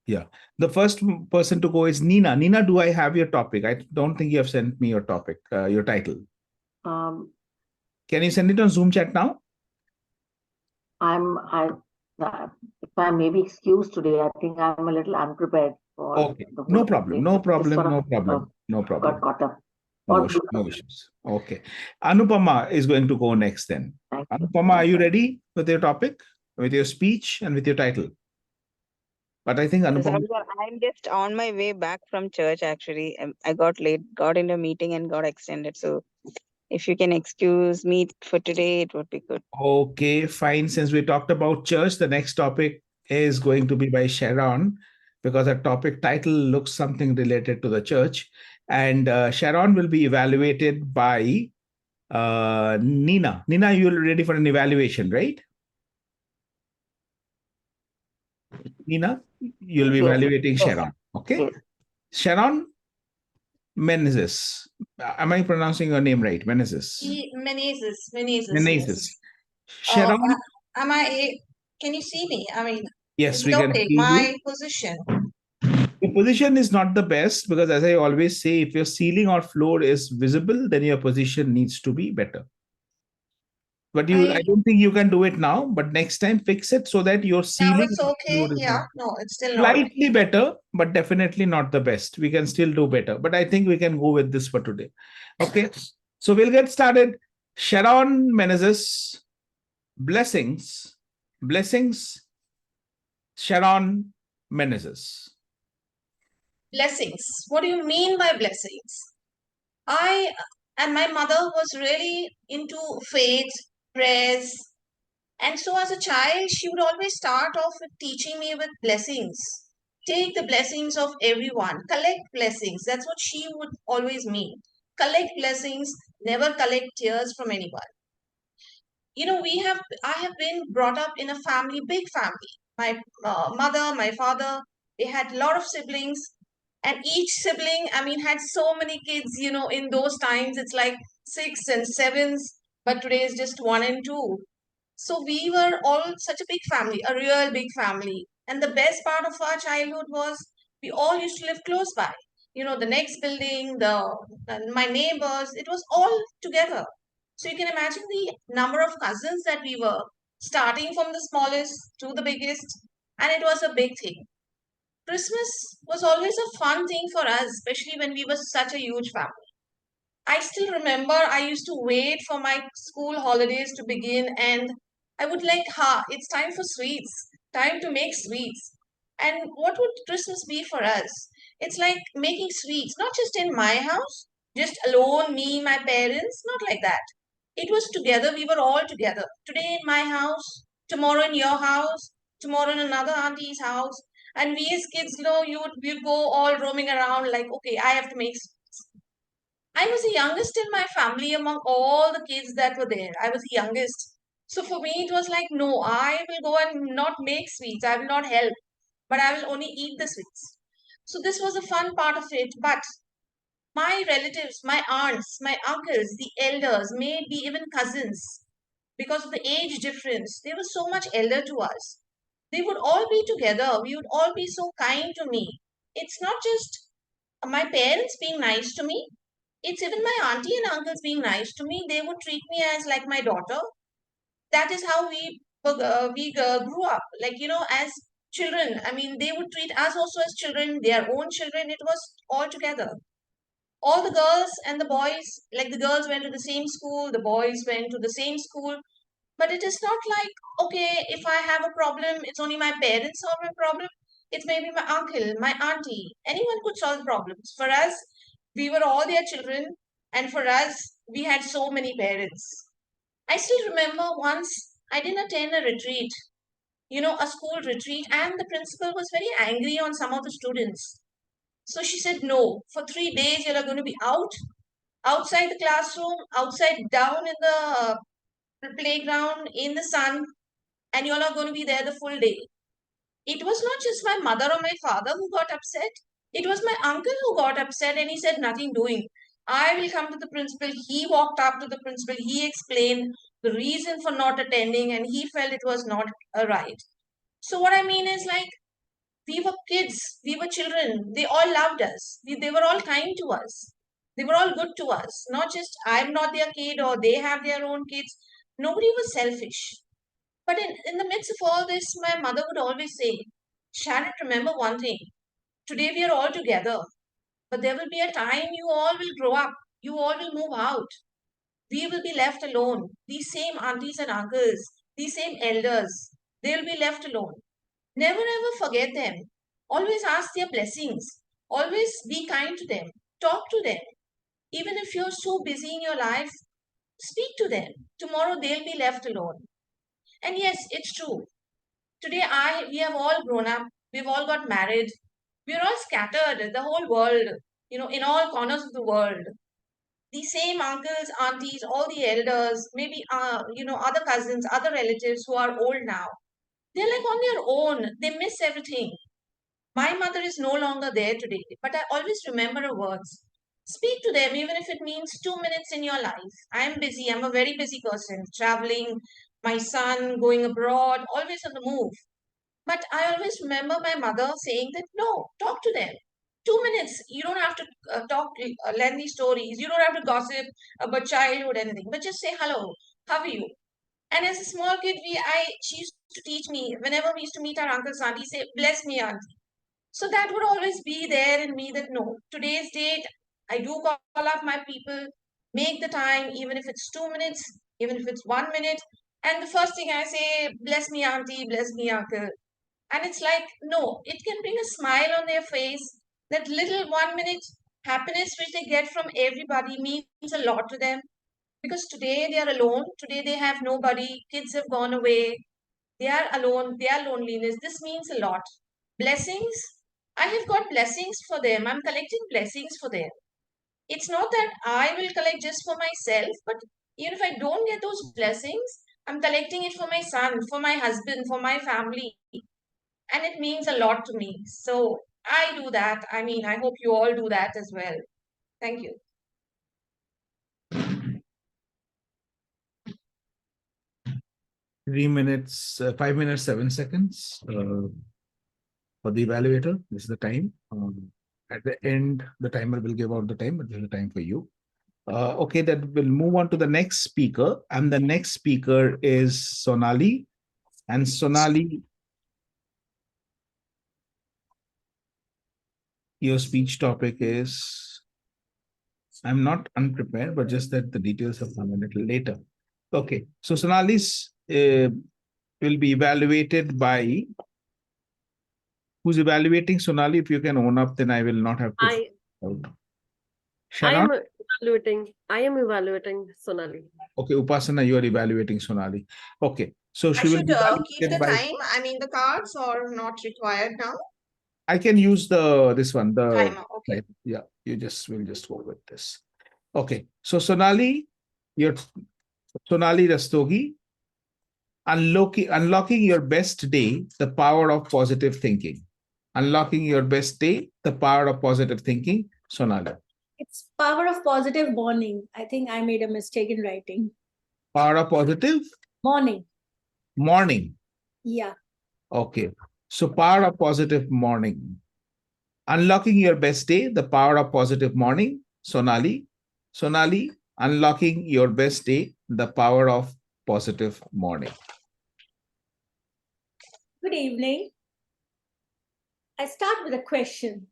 Yeah. The first person to go is Nina. Nina, do I have your topic? I don't think you have sent me your topic, your title. Can you send it on Zoom chat now? If I may be excused today, I think I'm a little unprepared for okay. No problem. No problem. No problem. No problem. Got caught up. No issues. Okay. Anupama is going to go next then. Anupama, are you ready with your topic, with your speech, and with your title? But I think Anupama. I'm just on my way back from church, actually. I got late, got into a meeting and got extended. So if you can excuse me for today, it would be good. Okay, fine. Since we talked about church, the next topic is going to be by Sharon because the topic title looks something related to the church. And Sharon will be evaluated by Nina. Nina, you're ready for an evaluation, right? Nina, you'll be Yes, evaluating yes, Sharon. Okay. yes. Sharon Menezes. Am I pronouncing your name right? Menezes. Menezes, Menezes. yes. Sharon, Am I? Can you see me? I mean, yes, is we it can okay? see you. My position. Your position is not the best because, as I always say, if your ceiling or floor is visible, then your position needs to be better. But I don't think you can do it now. But next time, fix it so that your Now ceiling it's and okay. floor is Yeah, no, it's still not. slightly better, but definitely not the best. We can still do better. But I think we can go with this for today. Okay. So we'll get started. Sharon Menezes, blessings. Blessings. Sharon Menezes. Blessings. What do you mean by blessings? I and my mother was really into faith, prayers, and so as a child, she would always start off with teaching me with blessings. Take the blessings of everyone, collect blessings. That's what she would always mean. Collect blessings, never collect tears from anyone. You know, I have been brought up in a family, big family. My mother, my father, they had a lot of siblings, and each sibling, I mean, had so many kids. You know, in those times it's like six and sevens, but today is just one and two. So we were all such a big family, a real big family. And the best part of our childhood was we all used to live close by. You know, the next building, my neighbors, it was all together. So you can imagine the number of cousins that we were, starting from the smallest to the biggest, and it was a big thing. Christmas was always a fun thing for us, especially when we were such a huge family. I still remember I used to wait for my school holidays to begin, and I would like, it's time for sweets, time to make sweets. And what would Christmas be for us? It's like making sweets, not just in my house, just alone, me, my parents, not like that. It was together, we were all together. Today in my house, tomorrow in your house, tomorrow in another auntie's house. And we as kids, you'd go all roaming around like, okay, I have to make I was the youngest in my family among all the kids that were there. I was the youngest. So for me, it was like, no, I will go and not make sweets. I will not help, but I will only eat the sweets. So this was a fun part of it. But my relatives, my aunts, my uncles, the elders, maybe even cousins, because of the age difference, they were so much elder to us. They would all be together. We would all be so kind to me. It's not just my parents being nice to me, it's even my auntie and uncles being nice to me. They would treat me as like my daughter. That is how we grew up. Like, you know, as children. I mean, they would treat us also as children, their own children. It was all together. All the girls and the boys, like the girls went to the same school, the boys went to the same school. But it is not like, okay, if I have a problem, it's only my parents solve my problem. It's maybe my uncle, my auntie. Anyone could solve problems. For us, we were all their children. And for us, we had so many parents. I still remember once I didn't attend a retreat, you know, a school retreat, and the principal was very angry on some of the students. So she said, no, for 3 days, you're going to be outside the classroom, outside down in the playground, in the sun, and you're not going to be there the full day. It was not just my mother or my father who got upset. It was my uncle who got upset and he said, nothing doing. I will come to the principal. He walked up to the principal. He explained the reason for not attending and he felt it was not right. So, what I mean is like, we were kids, we were children. They all loved us. They were all kind to us. They were all good to us. Not just I'm not their kid or they have their own kids. Nobody was selfish. But in the midst of all this, my mother would always say, Sharon, remember one thing. Today we are all together, but there will be a time you all will grow up. You all will move out. We will be left alone. These same aunties and uncles, these same elders, they will be left alone. Never ever forget them. Always ask their blessings. Always be kind to them. Talk to them. Even if you're so busy in your life, Speak to them. Tomorrow they'll be left alone. And yes, it's true. Today we have all grown up. We've all got married. We're all scattered, the whole world, in all corners of the world. The same uncles, aunties, all the elders, maybe, other cousins, other relatives who are old now. They're like on their own. They miss everything. My mother is no longer there today, but I always remember her words. Speak to them, even if it means 2 minutes in your life. I am busy. I'm a very busy person, traveling, my son, going abroad, always on the move. But I always remember my mother saying that no, talk to them. 2 minutes. You don't have to talk lengthy stories. You don't have to gossip about childhood, anything. But just say hello. How are you? And as a small kid, she used to teach me whenever we used to meet our uncle's auntie, say, "Bless me, auntie." So that would always be there in me that no, today's date, I do call up my people, make the time, even if it's 2 minutes, even if it's 1 minute. And the first thing I say, "Bless me, auntie, bless me, uncle." And it's like, no, it can bring a smile on their face. That little 1 minute happiness which they get from everybody means a lot to them. Because today they are alone. Today they have nobody. Kids have gone away. They are alone. Their loneliness. This means a lot. Blessings. I have got blessings for them. I'm collecting blessings for them. It's not that I will collect just for myself, but even if I don't get those blessings, I'm collecting it for my son, for my husband, for my family, and it means a lot to me. So I do that. I mean, I hope you all do that as well. Thank you. 3 minutes, 5 minutes, 7 seconds for the evaluator. This is the time. At the end, the timer will give out the time, but this is the time for you. Okay, that will move on to the next speaker. And the next speaker is Sonali. And Sonali, your speech topic is, I'm not unprepared, but just that the details have come a little later. Okay, so Sonali's will be evaluated by, who's evaluating Sonali? If you can own up, then I will not have to. I Sharon? I am evaluating Sonali. Okay, Upasana, you are evaluating Sonali. Okay, so I she will should be keep evaluated the by, time. I mean, the cards are not required now. I can use this one, the Timer. Okay. yeah, we'll just go with this. Okay, so Sonali Rastogi, unlocking your best day, the power of positive thinking. Unlocking your best day, the power of positive thinking. Sonali. It's power of positive morning. I think I made a mistake in writing. Power of positive Morning. Yeah. Okay. So power of positive morning. Unlocking your best day, the power of positive morning. Sonali, unlocking your best day, the power of positive morning. Good evening. I start with a question.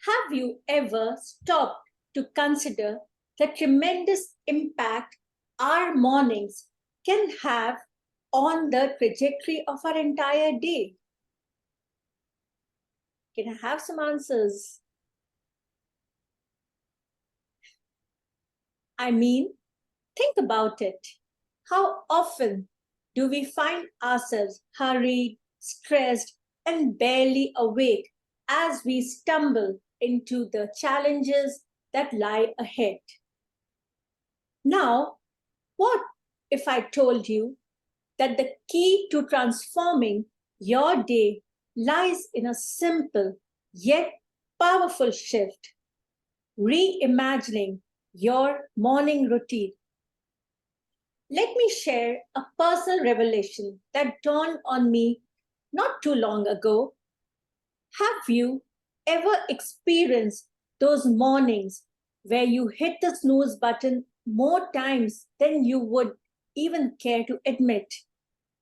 Have you ever stopped to consider the tremendous impact our mornings can have on the trajectory of our entire day? Can I have some answers? I mean, think about it. How often do we find ourselves hurried, stressed, and barely awake as we stumble into the challenges that lie ahead? Now, what if I told you that the key to transforming your day lies in a simple yet powerful shift, reimagining your morning routine? Let me share a personal revelation that dawned on me not too long ago. Have you ever experienced those mornings where you hit the snooze button more times than you would even care to admit?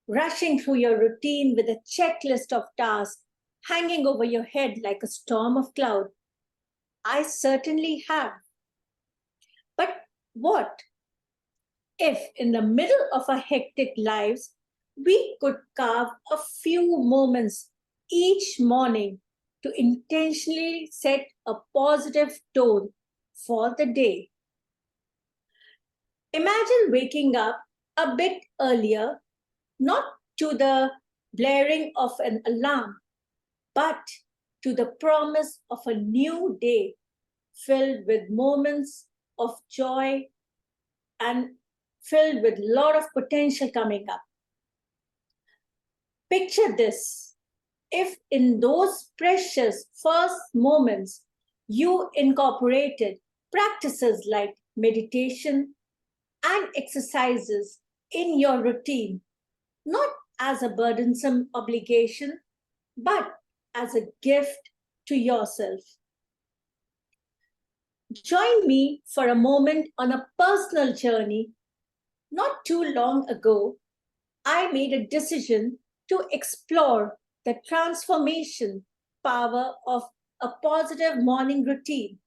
Rushing through your routine with a checklist of tasks hanging over your head like a storm of cloud. I certainly have. But what if in the middle of our hectic lives, we could carve a few moments each morning to intentionally set a positive tone for the day? Imagine waking up a bit earlier, not to the blaring of an alarm, but to the promise of a new day filled with moments of joy and filled with a lot of potential coming up. Picture this. If in those precious first moments you incorporated practices like meditation and exercises in your routine, not as a burdensome obligation, but as a gift to yourself. Join me for a moment on a personal journey. Not too long ago, I made a decision to explore the transformation power of a positive morning routine.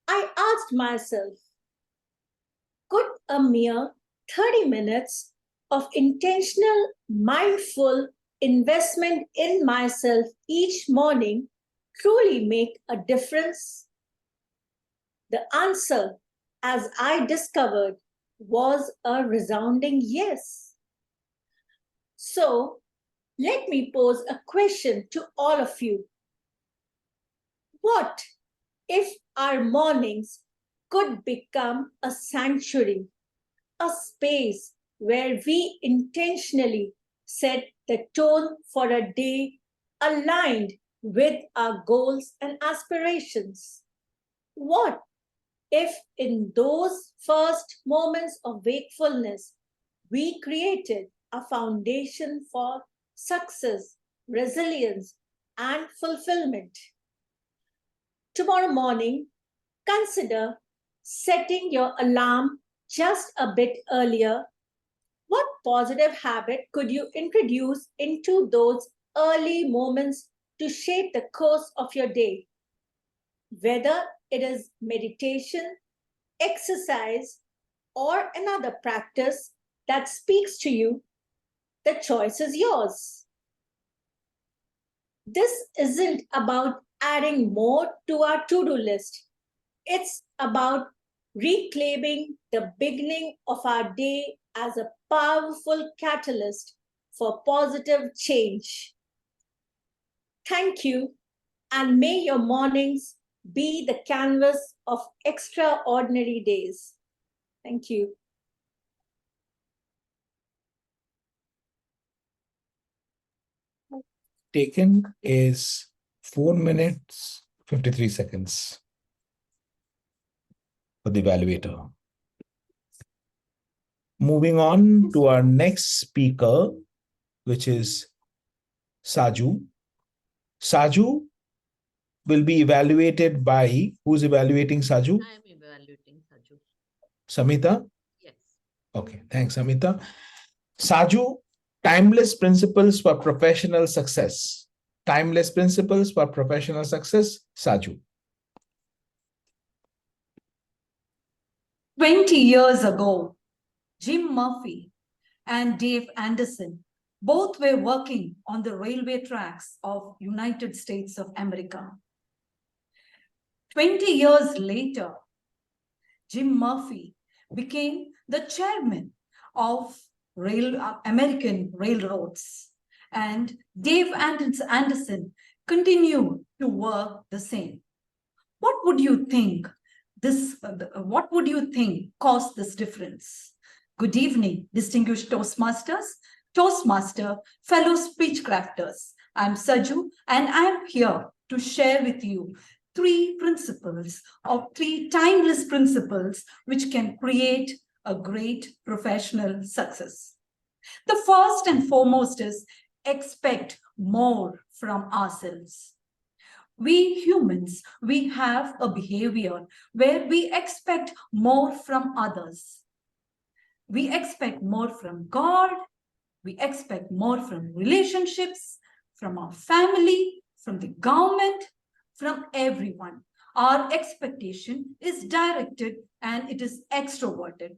I asked myself, could a mere 30 minutes of intentional, mindful investment in myself each morning truly make a difference? The answer, as I discovered, was a resounding yes. So, let me pose a question to all of you. What if our mornings could become a sanctuary, a space where we intentionally set the tone for a day aligned with our goals and aspirations? What if in those first moments of wakefulness we created a foundation for success, resilience, and fulfillment? Tomorrow morning, consider setting your alarm just a bit earlier. What positive habit could you introduce into those early moments to shape the course of your day? Whether it is meditation, exercise, or another practice that speaks to you, the choice is yours. This isn't about adding more to our to-do list. It's about reclaiming the beginning of our day as a powerful catalyst for positive change. Thank you, and may your mornings be the canvas of extraordinary days. Thank you. Taken is 4 minutes, 53 seconds for the evaluator. Moving on to our next speaker, which is Saju. Saju will be evaluated by, who's evaluating Saju? I am evaluating Saju. Samita? Yes. Okay, thanks, Samita. Saju, timeless principles for professional success. Timeless principles for professional success, Saju. 20 years ago, Jim Murphy and Dave Anderson both were working on the railway tracks of United States of America. 20 years later, Jim Murphy became the chairman of American railroads, and Dave Anderson continued to work the same. What would you think caused this difference? Good evening, distinguished Toastmasters, Toastmaster, fellow Speechcrafters. I'm Saju, and I'm here to share with you three timeless principles which can create a great professional success. The first and foremost is expect more from ourselves. We humans, we have a behavior where we expect more from others. We expect more from God. We expect more from relationships, from our family, from the government, from everyone. Our expectation is directed and it is extroverted.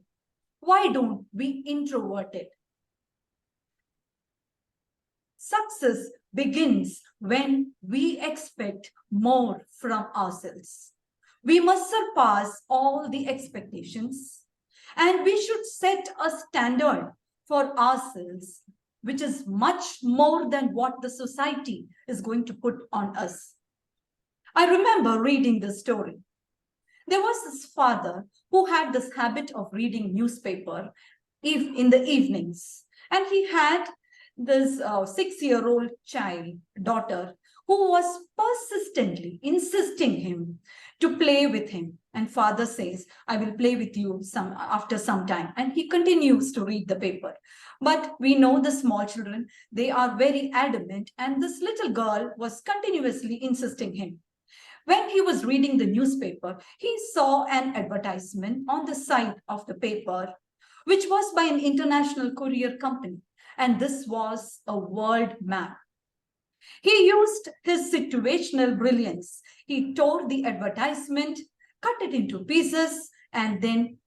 Why don't we introvert it? Success begins when we expect more from ourselves. We must surpass all the expectations And we should set a standard for ourselves, which is much more than what the society is going to put on us. I remember reading this story. There was this father who had this habit of reading newspaper in the evenings. And he had this 6-year-old daughter, who was persistently insisting him to play with him. And father says, I will play with you after some time. And he continues to read the paper. But we know the small children, they are very adamant. And this little girl was continuously insisting him. When he was reading the newspaper, he saw an advertisement on the side of the paper, which was by an international courier company. And this was a world map. He used his situational brilliance. He tore the advertisement, cut it into pieces, and then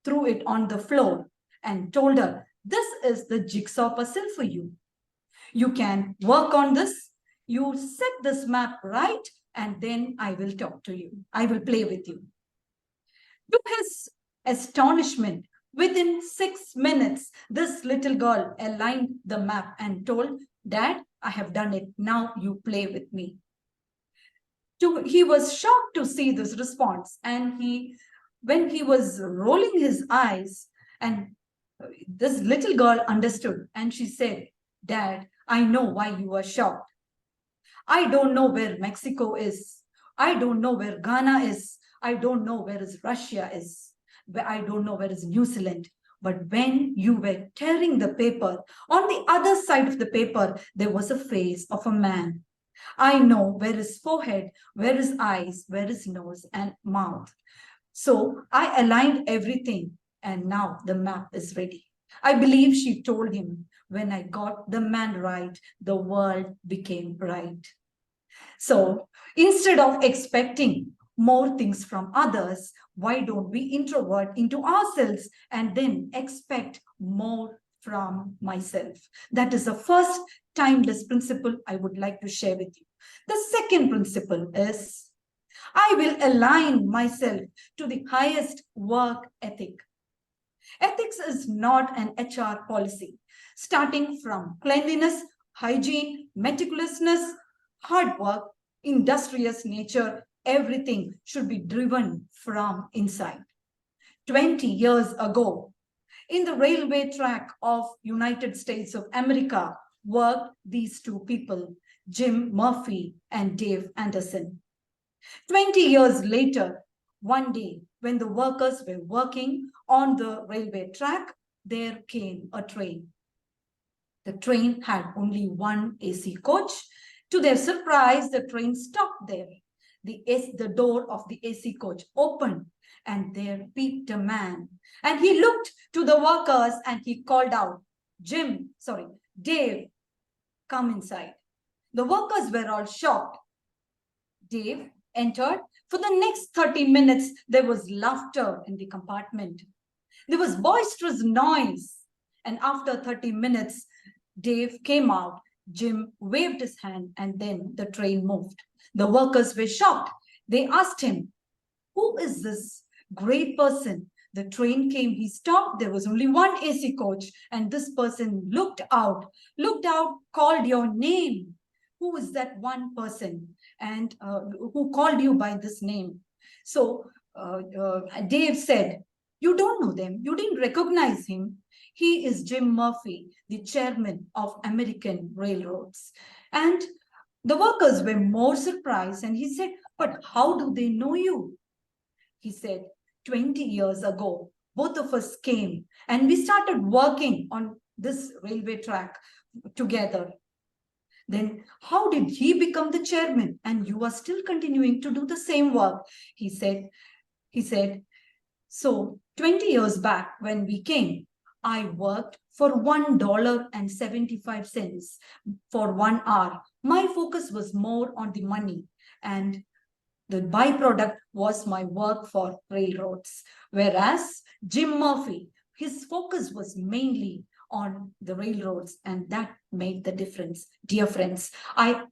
threw it on the floor and told her, this is the jigsaw puzzle for you. You can work on this. You set this map right, and then I will talk to you. I will play with you. To his astonishment, within 6 minutes, this little girl aligned the map and told, Dad, I have done it. Now you play with me. He was shocked to see this response. And when he was rolling his eyes, and this little girl understood, and she said, Dad, I know why you are shocked. I don't know where Mexico is. I don't know where Ghana is. I don't know where Russia is. I don't know where is New Zealand. But when you were tearing the paper, on the other side of the paper, there was a face of a man. I know where his forehead, where his eyes, where his nose and mouth. So I aligned everything, and now the map is ready. I believe she told him, when I got the man right, the world became right. So instead of expecting more things from others, why don't we introvert into ourselves and then expect more from myself? That is the first timeless principle I would like to share with you. The second principle is, I will align myself to the highest work ethic. Ethics is not an HR policy. Starting from cleanliness, hygiene, meticulousness, hard work, industrious nature, everything should be driven from inside. 20 years ago, in the railway track of United States of America, worked these two people, Jim Murphy and Dave Anderson. 20 years later, one day, when the workers were working on the railway track, there came a train. The train had only one AC coach. To their surprise, the train stopped there. The door of the AC coach opened, and there peeped a man. And he looked to the workers and he called out, Dave, come inside. The workers were all shocked. Dave entered. For the next 30 minutes, there was laughter in the compartment. There was boisterous noise. And after 30 minutes, Dave came out. Jim waved his hand, and then the train moved. The workers were shocked. They asked him, who is this great person? The train came, he stopped. There was only one AC coach. And this person looked out, called your name. Who is that one person? And who called you by this name? So Dave said, you don't know them. You didn't recognize him. He is Jim Murphy, the chairman of American Railroads. And the workers were more surprised. And he said, but how do they know you? He said, 20 years ago, both of us came and we started working on this railway track together. Then how did he become the chairman? And you are still continuing to do the same work. He said, so 20 years back when we came, I worked for $1.75 for 1 hour. My focus was more on the money, and the byproduct was my work for railroads. Whereas Jim Murphy, his focus was mainly on the railroads, and that made the difference. Dear friends, I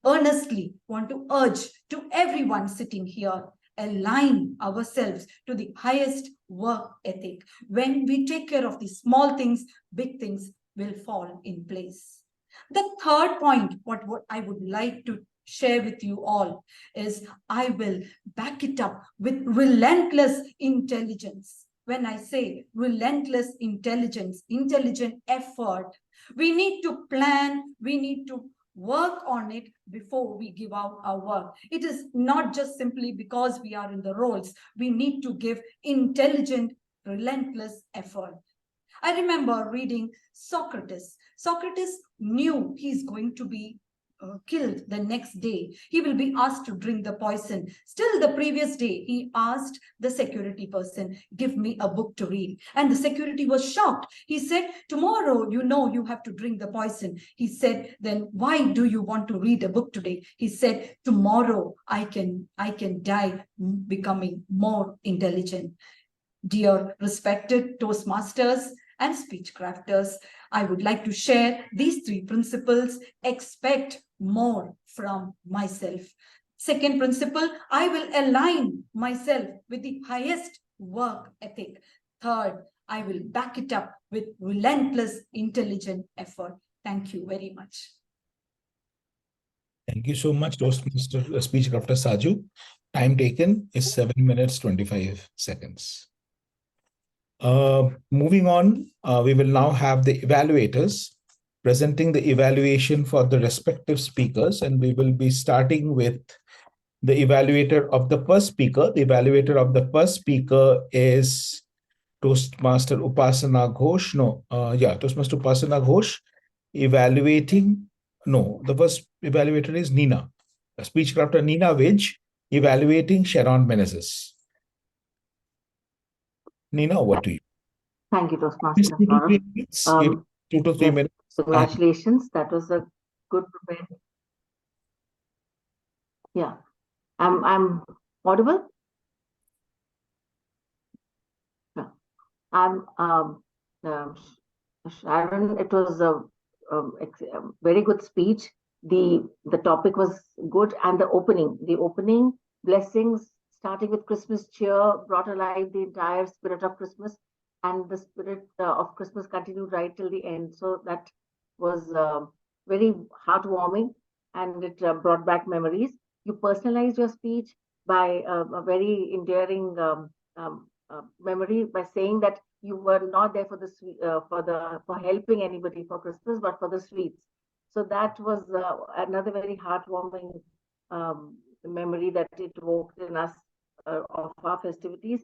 earnestly want to urge to everyone sitting here, align ourselves to the highest work ethic. When we take care of the small things, big things will fall in place. The third point, what I would like to share with you all is I will back it up with relentless intelligence. When I say relentless intelligence, intelligent effort, we need to plan, we need to work on it before we give out our work. It is not just simply because we are in the roles. We need to give intelligent, relentless effort. I remember reading Socrates. Socrates knew he's going to be killed the next day. He will be asked to drink the poison. Still, the previous day, he asked the security person, give me a book to read. And the security was shocked. He said, tomorrow, you know, you have to drink the poison. He said, then why do you want to read a book today? He said, tomorrow I can die becoming more intelligent. Dear respected Toastmasters and Speechcrafters, I would like to share these 3 principles. Expect more from myself. Second principle, I will align myself with the highest work ethic. Third, I will back it up with relentless, intelligent effort. Thank you very much. Thank you so much, Toastmaster Speechcrafter Saju. Time taken is 7 minutes 25 seconds. Moving on, we will now have the evaluators presenting the evaluation for the respective speakers, and we will be starting with the evaluator of the first speaker. The evaluator of the first speaker is Toastmaster Upasana Ghosh. Toastmaster Upasana Ghosh evaluating. No, the first evaluator is Nina, Speechcrafter Nina Vij, evaluating Sharon Menezes. Nina, over to you. Thank you, Toastmaster. 2 to 3 yes, minutes. Congratulations. That was a good prepared. Yeah. I'm audible? Yeah. Sharon, it was a very good speech. The topic was good, and the opening blessings, starting with Christmas cheer, brought alive the entire spirit of Christmas, and the spirit of Christmas continued right till the end. So that was very heartwarming, and it brought back memories. You personalized your speech by a very endearing memory by saying that you were not there for the for helping anybody for Christmas, but for the sweets. So that was another very heartwarming memory that it evoked in us of our festivities.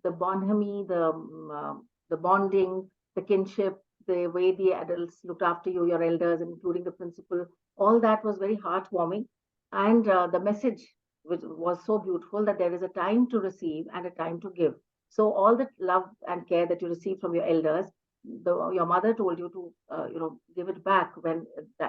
The bonhomie, the bonding, the kinship, the way the adults looked after you, your elders, including the principal, all that was very heartwarming. And the message which was so beautiful, that there is a time to receive and a time to give. So all the love and care that you receive from your elders, your mother told you to give it back when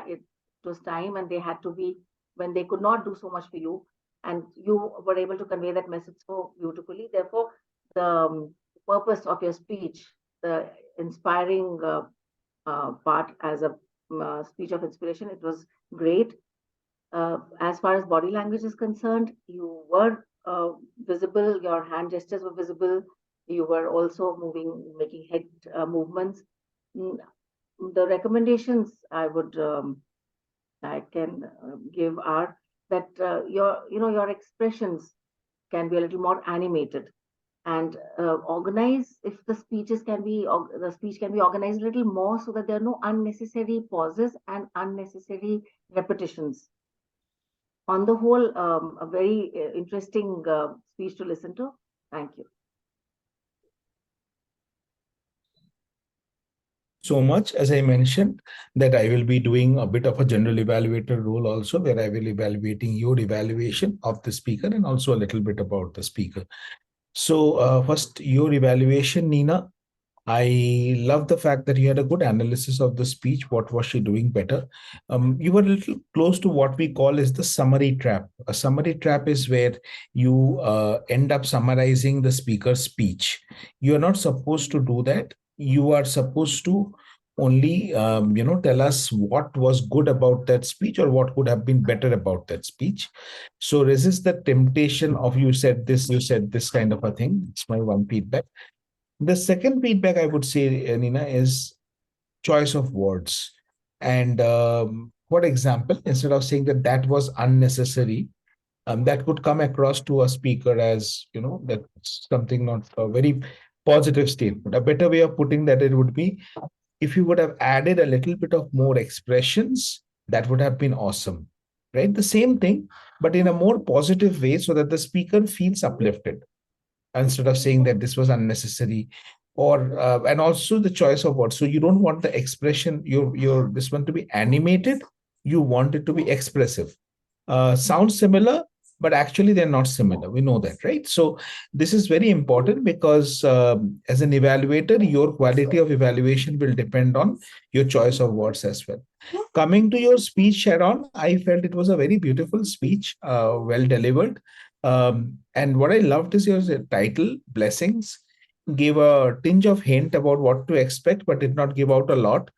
it was time, and they had to be, when they could not do so much for you, and you were able to convey that message so beautifully. Therefore, the purpose of your speech, the inspiring part as a speech of inspiration, it was great. As far as body language is concerned, you were visible, your hand gestures were visible, you were also making head movements. The recommendations I can give are that your expressions can be a little more animated, and organize, if the speech can be organized a little more, so that there are no unnecessary pauses and unnecessary repetitions. On the whole, a very interesting speech to listen to. Thank you. So much, as I mentioned, that I will be doing a bit of a general evaluator role also, where I will evaluating your evaluation of the speaker and also a little bit about the speaker. So first, your evaluation, Nina. I love the fact that you had a good analysis of the speech. What was she doing better? You were a little close to what we call is the summary trap. A summary trap is where you end up summarizing the speaker's speech. You are not supposed to do that. You are supposed to only tell us what was good about that speech or what could have been better about that speech. So resist the temptation of you said this kind of a thing. It's my one feedback. The second feedback I would say, Nina, is choice of words. And for example, instead of saying that that was unnecessary, that could come across to a speaker as, that's something not a very positive statement. A better way of putting that it would be, if you would have added a little bit of more expressions, that would have been awesome, right? The same thing, but in a more positive way so that the speaker feels uplifted instead of saying that this was unnecessary. Or and also the choice of words. So you don't want the expression, your this one to be animated, you want it to be expressive. Sounds similar, but actually they're not similar. We know that, right? So this is very important because as an evaluator, your quality of evaluation will depend on your choice of words as well. Coming to your speech, Sharon, I felt it was a very beautiful speech, well delivered. And what I loved is your title, Blessings, gave a tinge of hint about what to expect, but did not give out a lot.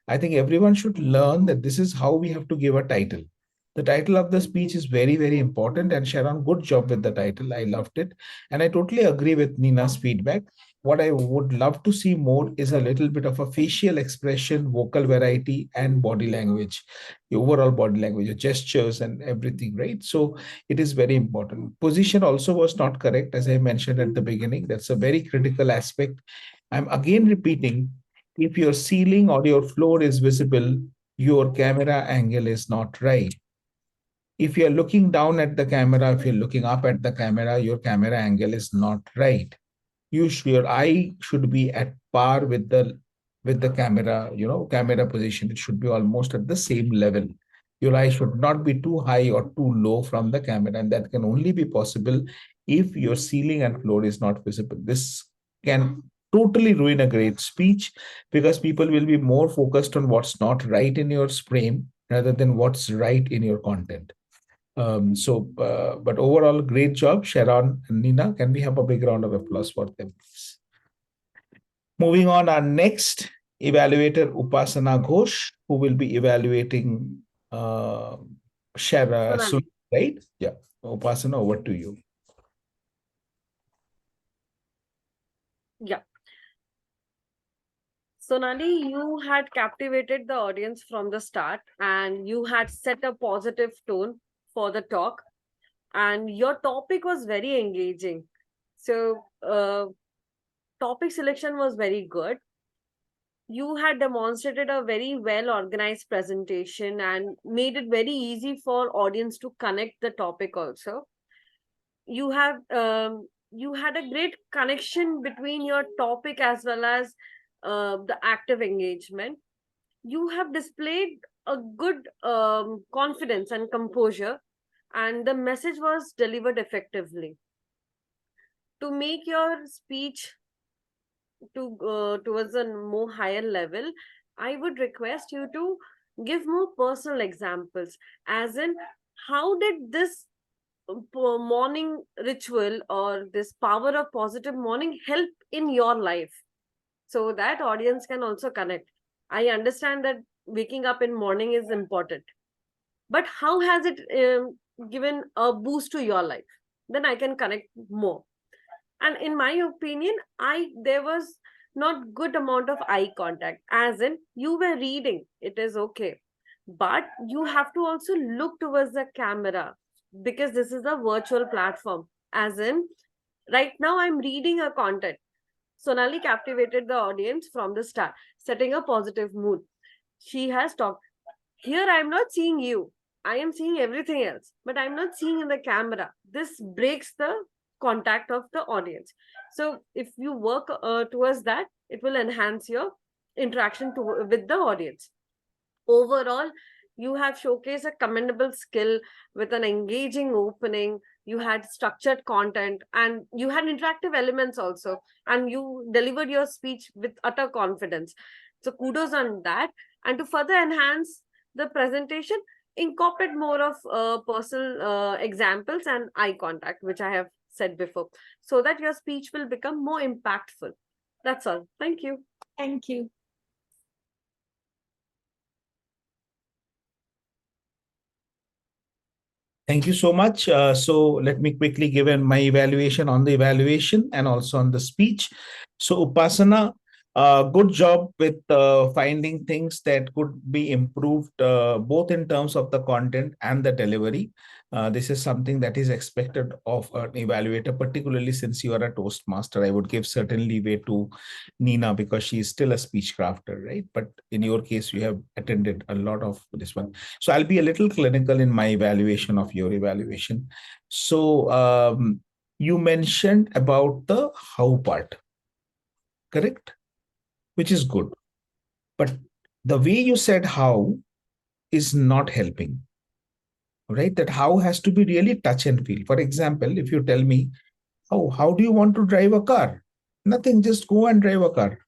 I think everyone should learn that this is how we have to give a title. The title of the speech is very, very important. And Sharon, good job with the title. I loved it. And I totally agree with Nina's feedback. What I would love to see more is a little bit of a facial expression, vocal variety, and body language, the overall body language, your gestures and everything, right? So it is very important. Position also was not correct, as I mentioned at the beginning. That's a very critical aspect. I'm again repeating, if your ceiling or your floor is visible, your camera angle is not right. If you're looking down at the camera, if you're looking up at the camera, your camera angle is not right. Your eye should be at par with the camera, camera position. It should be almost at the same level. Your eye should not be too high or too low from the camera, and that can only be possible if your ceiling and floor is not visible. This can totally ruin a great speech because people will be more focused on what's not right in your frame rather than what's right in your content. But overall, great job, Sharon and Nina. Can we have a big round of applause for them, please? Moving on, our next evaluator, Upasana Ghosh, who will be evaluating Sharon, right? Yeah, Upasana, over to you. Yeah. Sonali, you had captivated the audience from the start and you had set a positive tone for the talk, and your topic was very engaging. So, topic selection was very good. You had demonstrated a very well organized presentation and made it very easy for audience to connect the topic also. You had a great connection between your topic as well as the active engagement. You have displayed a good confidence and composure, and the message was delivered effectively. To make your speech towards a more higher level, I would request you to give more personal examples, as in how did this morning ritual or this power of positive morning help in your life, so that audience can also connect. I understand that waking up in morning is important, but how has it given a boost to your life? Then I can connect more. And in my opinion, there was not good amount of eye contact, as in you were reading, it is okay, but you have to also look towards the camera, because this is a virtual platform. As in, right now I'm reading a content. Sonali captivated the audience from the start, setting a positive mood. She has talked. Here I'm not seeing you, I am seeing everything else, but I'm not seeing in the camera. This breaks the contact of the audience. So if you work towards that, it will enhance your interaction with the audience. Overall, you have showcased a commendable skill with an engaging opening. You had structured content and you had interactive elements also, and you delivered your speech with utter confidence. So kudos on that. And to further enhance the presentation, incorporate more of personal examples and eye contact, which I have said before, so that your speech will become more impactful. That's all. Thank you. Thank you. Thank you so much. So let me quickly give my evaluation on the evaluation and also on the speech. So Upasana, good job with finding things that could be improved both in terms of the content and the delivery. This is something that is expected of an evaluator, particularly since you are a Toastmaster. I would give certain leeway to Nina because she is still a speech crafter, right? But in your case, you have attended a lot of this one. So I'll be a little clinical in my evaluation of your evaluation. So you mentioned about the how part, correct? Which is good. But the way you said how is not helping, right? That how has to be really touch and feel. For example, if you tell me, oh, how do you want to drive a car? Nothing, just go and drive a car,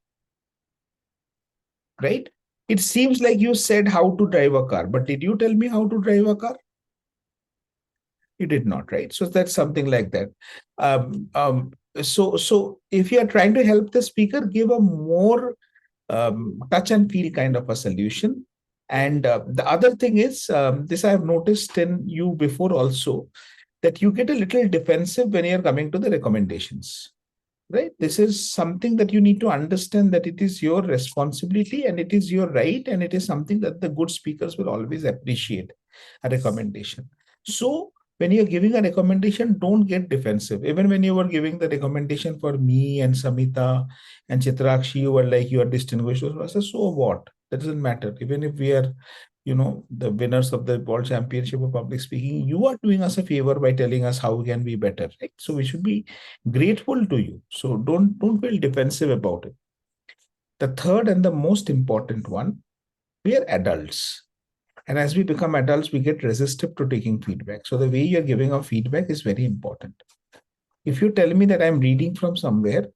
right? It seems like you said how to drive a car, but did you tell me how to drive a car? You did not, right? So that's something like that. So if you are trying to help the speaker, give a more touch and feel kind of a solution. And the other thing is, this I have noticed in you before also, that you get a little defensive when you're coming to the recommendations, right? This is something that you need to understand, that it is your responsibility and it is your right, and it is something that the good speakers will always appreciate, a recommendation. So when you're giving a recommendation, don't get defensive. Even when you were giving the recommendation for me and Samita and Chitrakshi, you were like, you are distinguished. I said, so what? That doesn't matter. Even if we are, the winners of the world championship of public speaking, you are doing us a favor by telling us how we can be better, right? So we should be grateful to you. So don't feel defensive about it. The third and the most important one, we are adults. And as we become adults, we get resistive to taking feedback. So the way you're giving a feedback is very important. If you tell me that I'm reading from somewhere,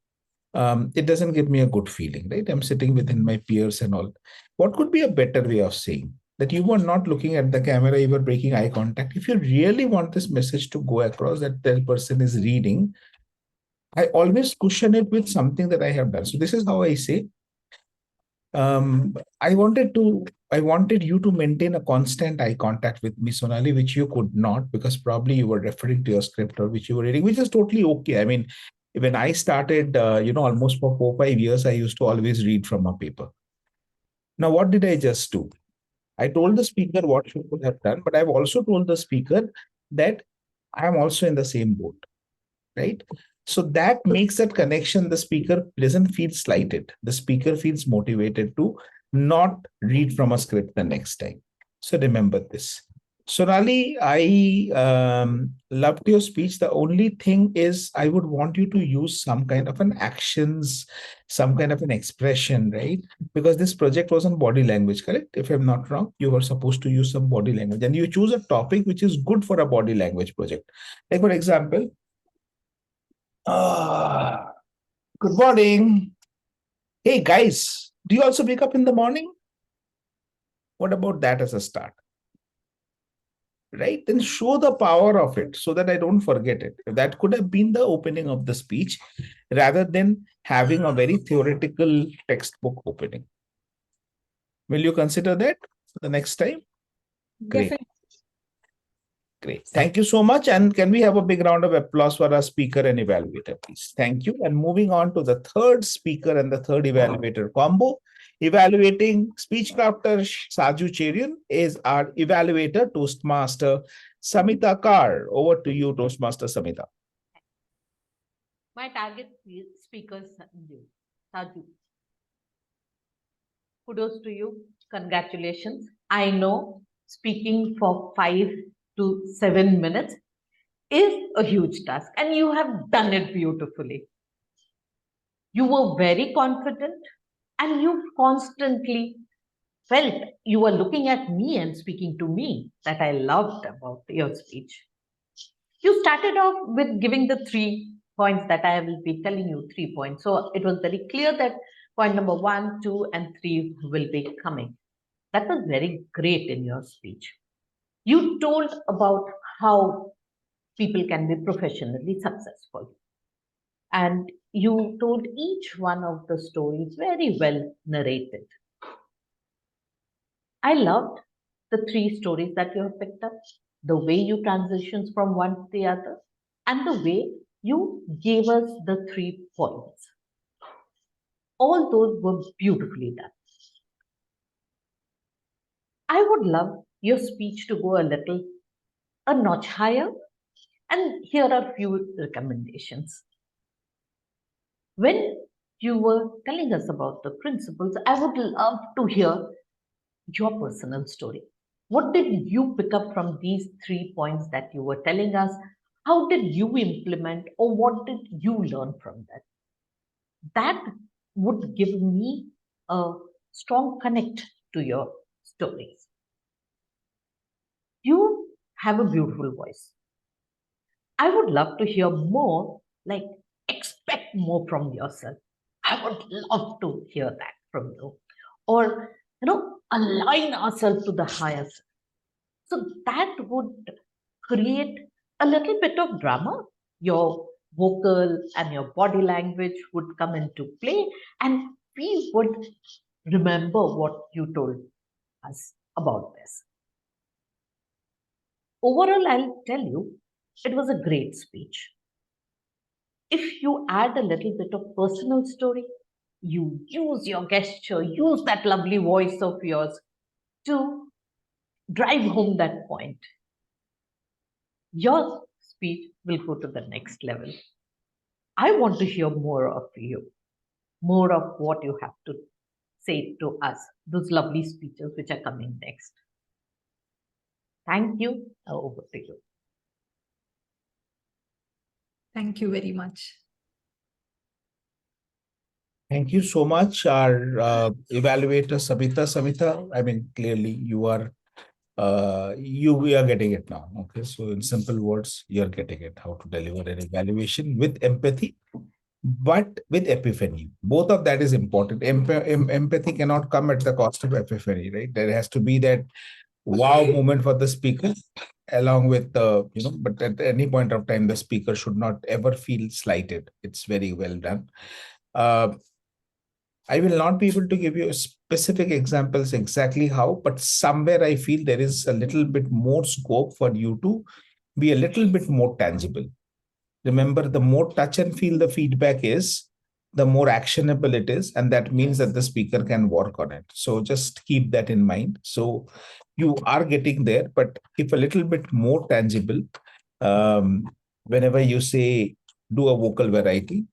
it doesn't give me a good feeling, right? I'm sitting within my peers and all. What could be a better way of saying that you were not looking at the camera, you were breaking eye contact? If you really want this message to go across that the person is reading, I always cushion it with something that I have done. So this is how I say, I wanted you to maintain a constant eye contact with me, Sonali, which you could not, because probably you were referring to your script or which you were reading, which is totally okay. I mean, when I started, almost for 4 or 5 years, I used to always read from a paper. Now, what did I just do? I told the speaker what she could have done, but I've also told the speaker that I am also in the same boat, right? So that makes that connection. The speaker doesn't feel slighted. The speaker feels motivated to not read from a script the next time. So remember this. Sonali, I loved your speech. The only thing is, I would want you to use some kind of an actions, some kind of an expression, right? Because this project was on body language, correct? If I'm not wrong, you were supposed to use some body language, and you choose a topic which is good for a body language project. Like, for example, good morning. Hey guys, do you also wake up in the morning? What about that as a start? Right? Then show the power of it so that I don't forget it. That could have been the opening of the speech rather than having a very theoretical textbook opening. Will you consider that the next time? Great. Definitely. Great. Thank you so much. And can we have a big round of applause for our speaker and evaluator, please? Thank you. And moving on to the third speaker and the third evaluator combo. Evaluating Speechcrafter Saju Cherian is our evaluator, Toastmaster Samita Kar. Over to you, Toastmaster Samita. My target speaker, Saju. Kudos to you. Congratulations. I know speaking for 5 to 7 minutes is a huge task, and you have done it beautifully. You were very confident, and you constantly felt you were looking at me and speaking to me. That I loved about your speech. You started off with giving the 3 points that I will be telling you 3 points. So it was very clear that point number 1, 2, and 3 will be coming. That was very great in your speech. You told about how people can be professionally successful. And you told each one of the stories very well narrated. I loved the 3 stories that you have picked up. the way you transitions from one to the other, and the way you gave us the 3 points. All those were beautifully done. I would love your speech to go a notch higher, and here are a few recommendations. When you were telling us about the principles, I would love to hear your personal story. What did you pick up from these 3 points that you were telling us? How did you implement, or what did you learn from that? That would give me a strong connect to your stories. You have a beautiful voice. I would love to hear more, like expect more from yourself. I would love to hear that from you. Or, align ourselves to the higher self. So that would create a little bit of drama. Your vocal and your body language would come into play, and we would remember what you told us about this. Overall, I'll tell you, it was a great speech. If you add a little bit of personal story, you use your gesture, use that lovely voice of yours to drive home that point, your speech will go to the next level. I want to hear more of you, more of what you have to say to us, those lovely speeches which are coming next. Thank you. Now over to you. Thank you very much. Thank you so much, our evaluator, Samita. Samita, I mean, clearly you are we are getting it now. Okay, so in simple words, you're getting it, how to deliver an evaluation with empathy, but with epiphany. Both of that is important. Empathy cannot come at the cost of epiphany, right? There has to be that wow moment for the speaker, along with the, but at any point of time, the speaker should not ever feel slighted. It's very well done. I will not be able to give you specific examples exactly how, but somewhere I feel there is a little bit more scope for you to be a little bit more tangible. Remember, the more touch and feel the feedback is, the more actionable it is, and that means that the speaker can work on it. So just keep that in mind. So you are getting there, but if a little bit more tangible, whenever you say do a vocal variety,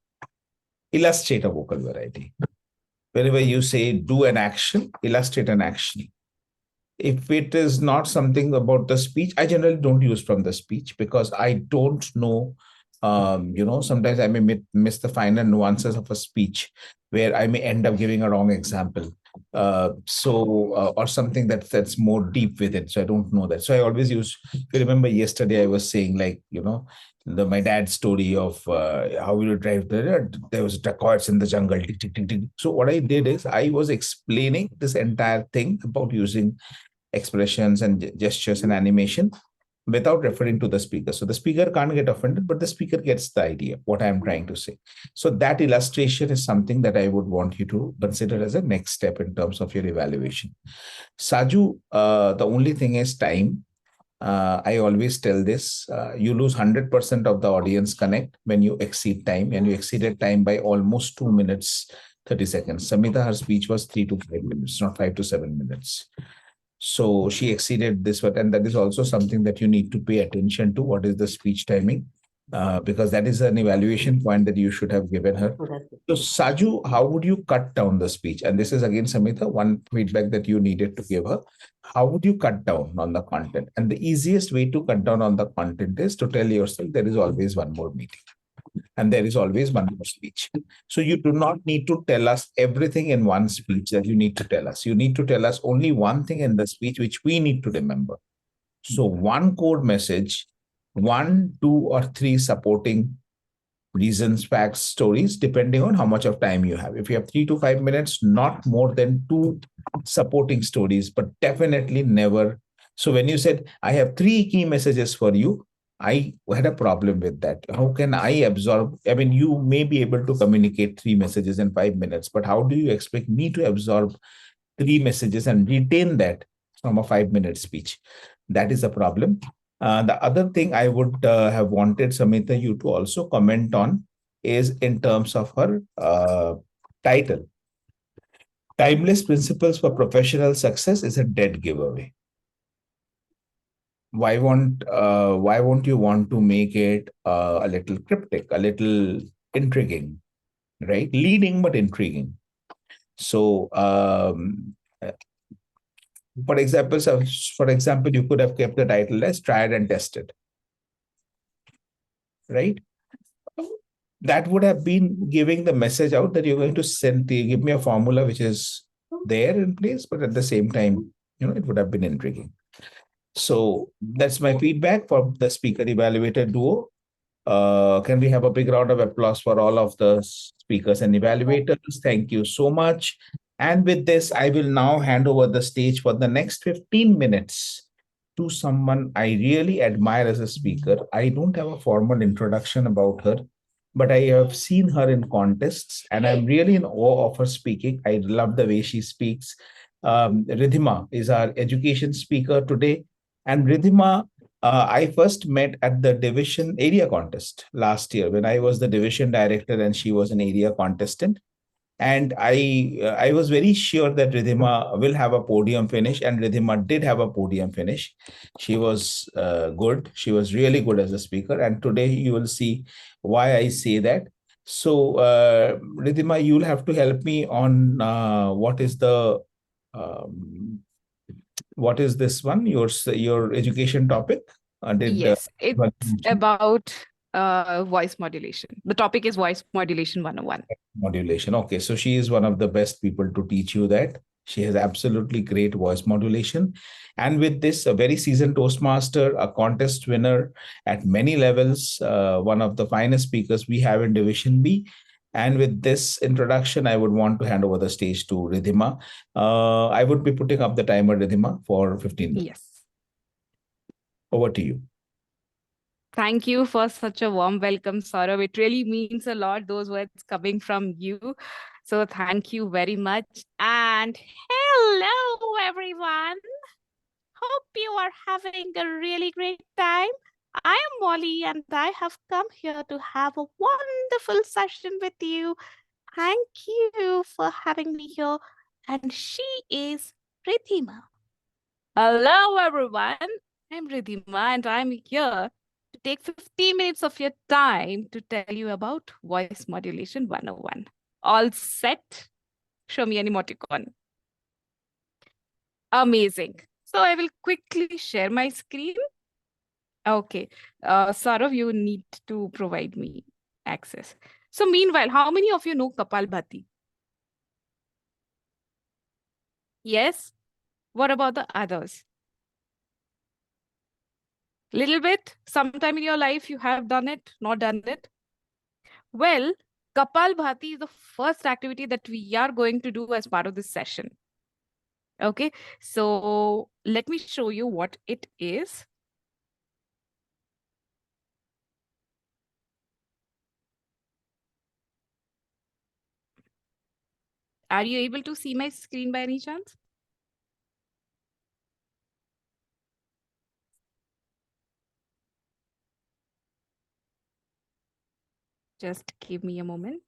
illustrate a vocal variety. Whenever you say do an action, illustrate an action. If it is not something about the speech, I generally don't use from the speech because I don't know. Sometimes I may miss the finer nuances of a speech where I may end up giving a wrong example. Or something that's more deep with it. So I don't know that. So I always use, you remember yesterday I was saying, like, my dad's story of how we would drive there was dacoits in the jungle. Tick, tick, tick, tick. So what I did is I was explaining this entire thing about using expressions and gestures and animation without referring to the speaker. So the speaker can't get offended, but the speaker gets the idea what I'm trying to say. So that illustration is something that I would want you to consider as a next step in terms of your evaluation. Saju, the only thing is time. I always tell this, you lose 100% of the audience connect when you exceed time, and you exceeded time by almost 2 minutes, 30 seconds. Samita, her speech was 3 to 5 minutes, not 5 to 7 minutes. So she exceeded this, and that is also something that you need to pay attention to. What is the speech timing? Because that is an evaluation point that you should have given her. So Saju, how would you cut down the speech? And this is again, Samita, one feedback that you needed to give her. How would you cut down on the content? And the easiest way to cut down on the content is to tell yourself there is always one more meeting. And there is always one more speech. So you do not need to tell us everything in one speech that you need to tell us. You need to tell us only one thing in the speech which we need to remember. So one core message, 1, 2, or 3 supporting reasons, facts, stories, depending on how much of time you have. If you have 3 to 5 minutes, not more than 2 supporting stories, but definitely never. So when you said, I have 3 key messages for you, I had a problem with that. How can I absorb? I mean, you may be able to communicate 3 messages in 5 minutes, but how do you expect me to absorb 3 messages and retain that from a 5-minute speech? That is a problem. The other thing I would have wanted Samita you to also comment on is in terms of her title. Timeless Principles for Professional Success is a dead giveaway. Why won't you want to make it a little cryptic, a little intriguing, right? Leading but intriguing. So, for example, you could have kept the title as tried and tested, right? That would have been giving the message out that you're going to give me a formula which is there in place, but at the same time, it would have been intriguing. So that's my feedback for the speaker evaluator duo. Can we have a big round of applause for all of the speakers and evaluators? Thank you so much. And with this, I will now hand over the stage for the next 15 minutes to someone I really admire as a speaker. I don't have a formal introduction about her, but I have seen her in contests and I'm really in awe of her speaking. I love the way she speaks. Ridhima is our education speaker today. And Ridhima, I first met at the division area contest last year when I was the division director and she was an area contestant. And I was very sure that Ridhima will have a podium finish, and Ridhima did have a podium finish. She was good. She was really good as a speaker. And today you will see why I say that. So, Ridhima, you'll have to help me on um, what is this one? Your education topic? Yes, it's mention? about voice modulation. The topic is voice modulation 101. Modulation. Okay, so she is one of the best people to teach you that. She has absolutely great voice modulation. And with this, a very seasoned Toastmaster, a contest winner at many levels, one of the finest speakers we have in Division B. And with this introduction, I would want to hand over the stage to Ridhima. I would be putting up the timer, Ridhima, for 15 minutes. Yes. Over to you. Thank you for such a warm welcome, Saurav. It really means a lot, those words coming from you. So thank you very much. And hello, everyone. Hope you are having a really great time. I am Molly, and I have come here to have a wonderful session with you. Thank you for having me here. And she is Riddhima. Hello, everyone. I'm Riddhima, and I'm here to take 15 minutes of your time to tell you about Voice Modulation 101. All set? Show me an emoticon. Amazing. So I will quickly share my screen. Okay. Saurav, you need to provide me access. So meanwhile, how many of you know Kapalbhati? Yes? What about the others? Little bit? Sometime in your life you have done it, not done it? Well, Kapalbhati is the first activity that we are going to do as part of this session. Okay, so let me show you what it is. Are you able to see my screen by any chance? Just give me a moment.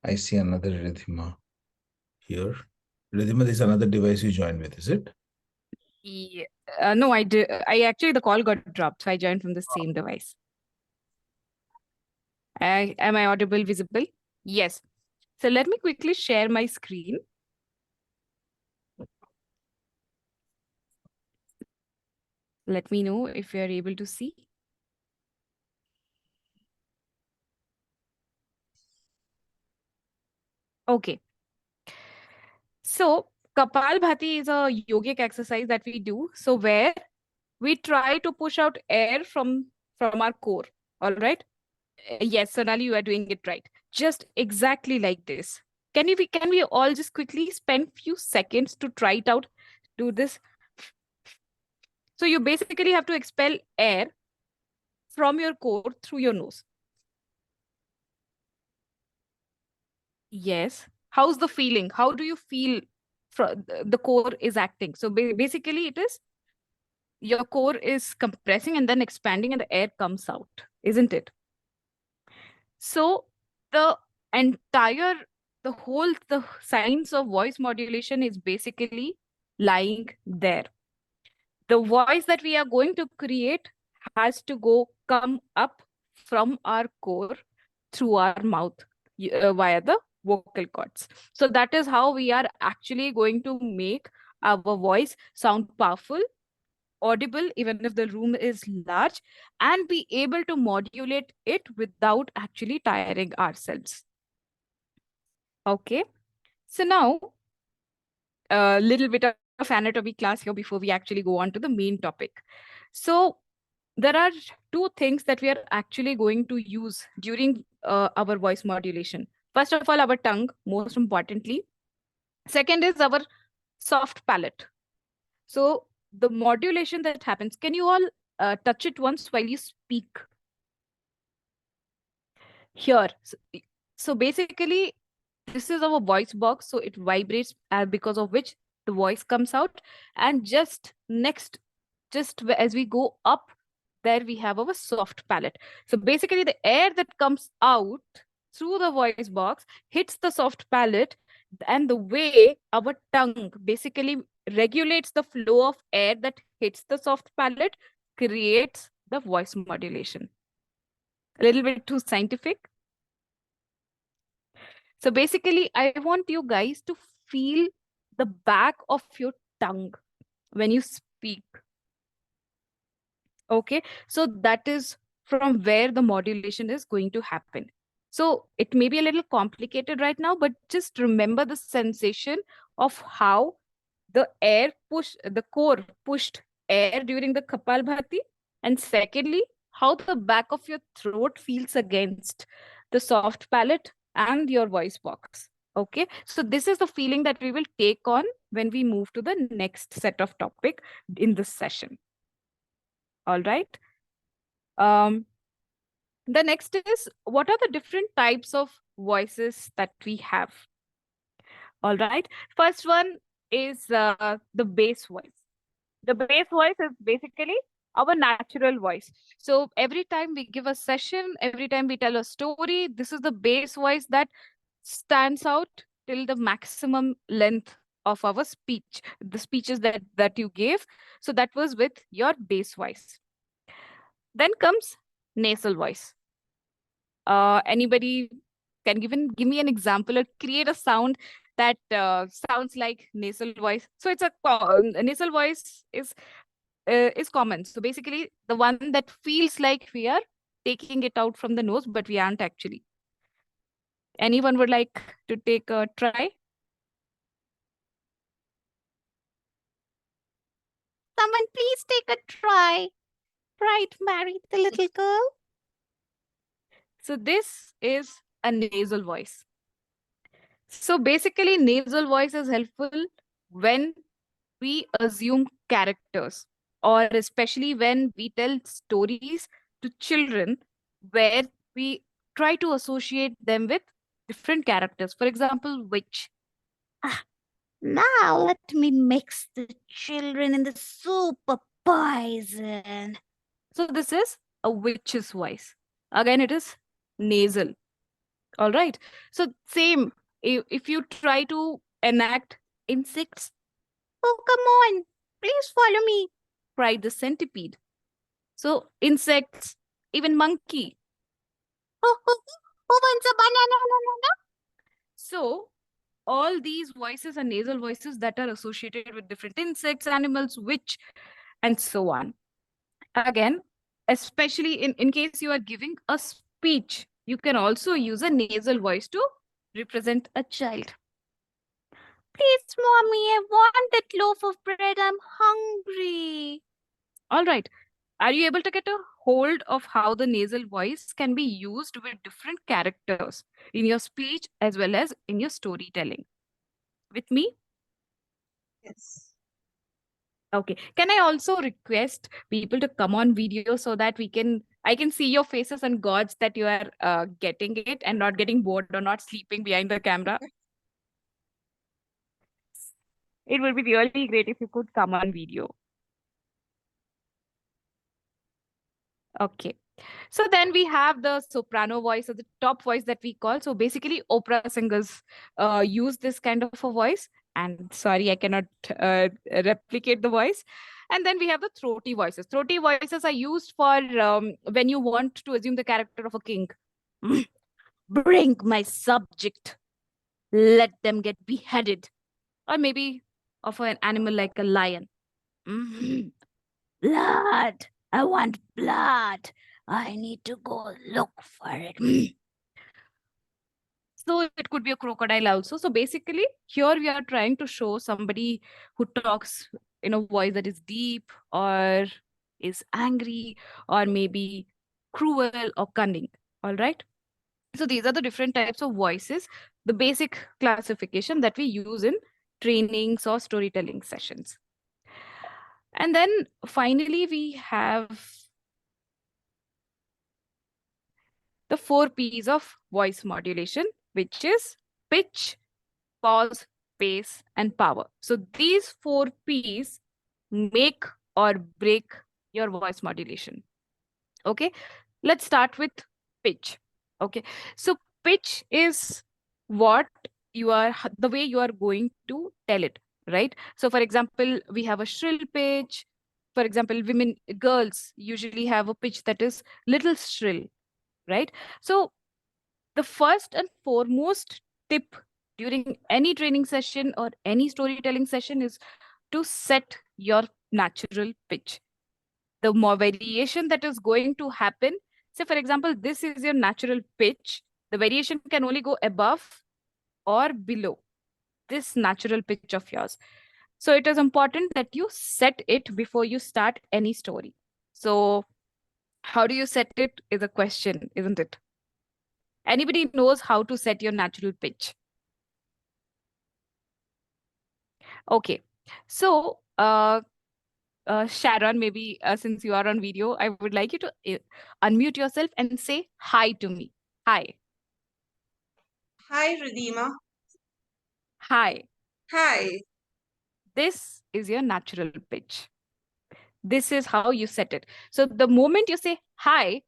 I see another Ridhima here. Ridhima, there's another device you joined with, is it? Yeah. No, I did. I actually, the call got dropped, so I joined from the same device. Am I audible, visible? Yes. So let me quickly share my screen. Let me know if you are able to see. Okay. So Kapalbhati is a yogic exercise that we do. So where we try to push out air from our core. All right. Yes, Sonali, you are doing it right. Just exactly like this. Can we all just quickly spend few seconds to try it out? Do this. So you basically have to expel air from your core through your nose. Yes. How's the feeling? How do you feel the core is acting? So basically it is your core is compressing and then expanding and the air comes out, isn't it? So the the science of voice modulation is basically lying there. The voice that we are going to create has to come up from our core through our mouth via the vocal cords. So that is how we are actually going to make our voice sound powerful, audible, even if the room is large, and be able to modulate it without actually tiring ourselves. Okay. So now a little bit of anatomy class here before we actually go on to the main topic. So there are two things that we are actually going to use during our voice modulation. First of all, our tongue, most importantly. Second is our soft palate. So the modulation that happens, can you all touch it once while you speak? Here. So basically, this is our voice box. So it vibrates because of which the voice comes out. And just as we go up, there we have our soft palate. So basically the air that comes out through the voice box hits the soft palate, and the way our tongue basically regulates the flow of air that hits the soft palate creates the voice modulation. A little bit too scientific. So basically, I want you guys to feel the back of your tongue when you speak. Okay, so that is from where the modulation is going to happen. So it may be a little complicated right now, but just remember the sensation of how the core pushed air during the Kapalbhati. And secondly, how the back of your throat feels against the soft palate and your voice box. Okay, so this is the feeling that we will take on when we move to the next set of topic in this session. All right. The next is, what are the different types of voices that we have? All right. First one is the bass voice. The bass voice is basically our natural voice. So every time we give a session, every time we tell a story, this is the bass voice that stands out till the maximum length of our speech, the speeches that you gave. So that was with your bass voice. Then comes nasal voice. Anybody can give me an example or create a sound that sounds like nasal voice. So it's a nasal voice is common. So basically the one that feels like we are taking it out from the nose, but we aren't actually. Anyone would like to take a try? Someone please take a try. Right, Mary, the little girl. So this is a nasal voice. So basically nasal voice is helpful when we assume characters, or especially when we tell stories to children where we try to associate them with different characters. For example, witch. Now let me mix the children in the soup of poison. So this is a witch's voice. Again, it is nasal. All right. So same, if you try to enact insects, oh, come on, please follow me, cried the centipede. So insects, even monkey. Oh, who wants a banana? So all these voices are nasal voices that are associated with different insects, animals, which, and so on. Again, especially in case you are giving a speech, you can also use a nasal voice to represent a child. Please, mommy, I want that loaf of bread. I'm hungry. All right. Are you able to get a hold of how the nasal voice can be used with different characters in your speech as well as in your storytelling? With me? Yes. Okay. Can I also request people to come on video so that I can see your faces and gods that you are getting it and not getting bored or not sleeping behind the camera? It would be really great if you could come on video. Okay. So then we have the soprano voice or the top voice that we call. So basically, opera singers use this kind of a voice. And sorry, I cannot replicate the voice. And then we have the throaty voices. Throaty voices are used for when you want to assume the character of a king. Bring my subject. Let them get beheaded. Or maybe of an animal like a lion. Blood. I want blood. I need to go look for it. So it could be a crocodile also. So basically, here we are trying to show somebody who talks in a voice that is deep or is angry or maybe cruel or cunning. All right. So these are the different types of voices, the basic classification that we use in trainings or storytelling sessions. And then finally, we have the 4 P's of voice modulation, which is pitch, pause, pace, and power. So these 4 P's make or break your voice modulation. Okay, let's start with pitch. Okay, so pitch is what you are, the way you are going to tell it, right? So for example, we have a shrill pitch. For example, girls usually have a pitch that is little shrill, right? So the first and foremost tip during any training session or any storytelling session is to set your natural pitch. The more variation that is going to happen, say for example, this is your natural pitch, the variation can only go above or below this natural pitch of yours. So it is important that you set it before you start any story. So how do you set it is a question, isn't it? Anybody knows how to set your natural pitch? Okay. So, Sharon, maybe since you are on video, I would like you to unmute yourself and say hi to me. Hi. Hi, Ridhima. Hi. Hi. This is your natural pitch. This is how you set it. So the moment you say hi,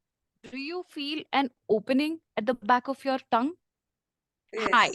do you feel an opening at the back of your tongue? Yes. Hi.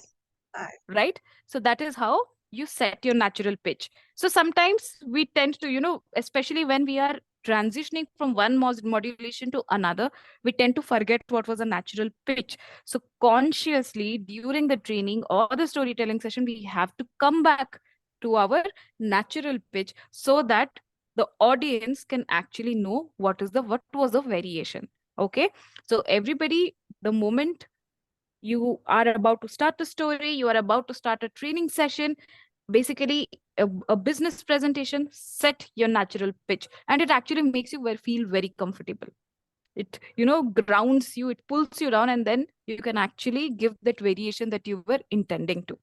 Hi. Right? So that is how you set your natural pitch. So sometimes we tend to, especially when we are transitioning from one modulation to another, we tend to forget what was a natural pitch. So consciously during the training or the storytelling session, we have to come back to our natural pitch so that the audience can actually know what was the variation. Okay. So everybody, the moment you are about to start the story, you are about to start a training session, basically a business presentation, set your natural pitch, and it actually makes you feel very comfortable. It grounds you, it pulls you down, and then you can actually give that variation that you were intending to.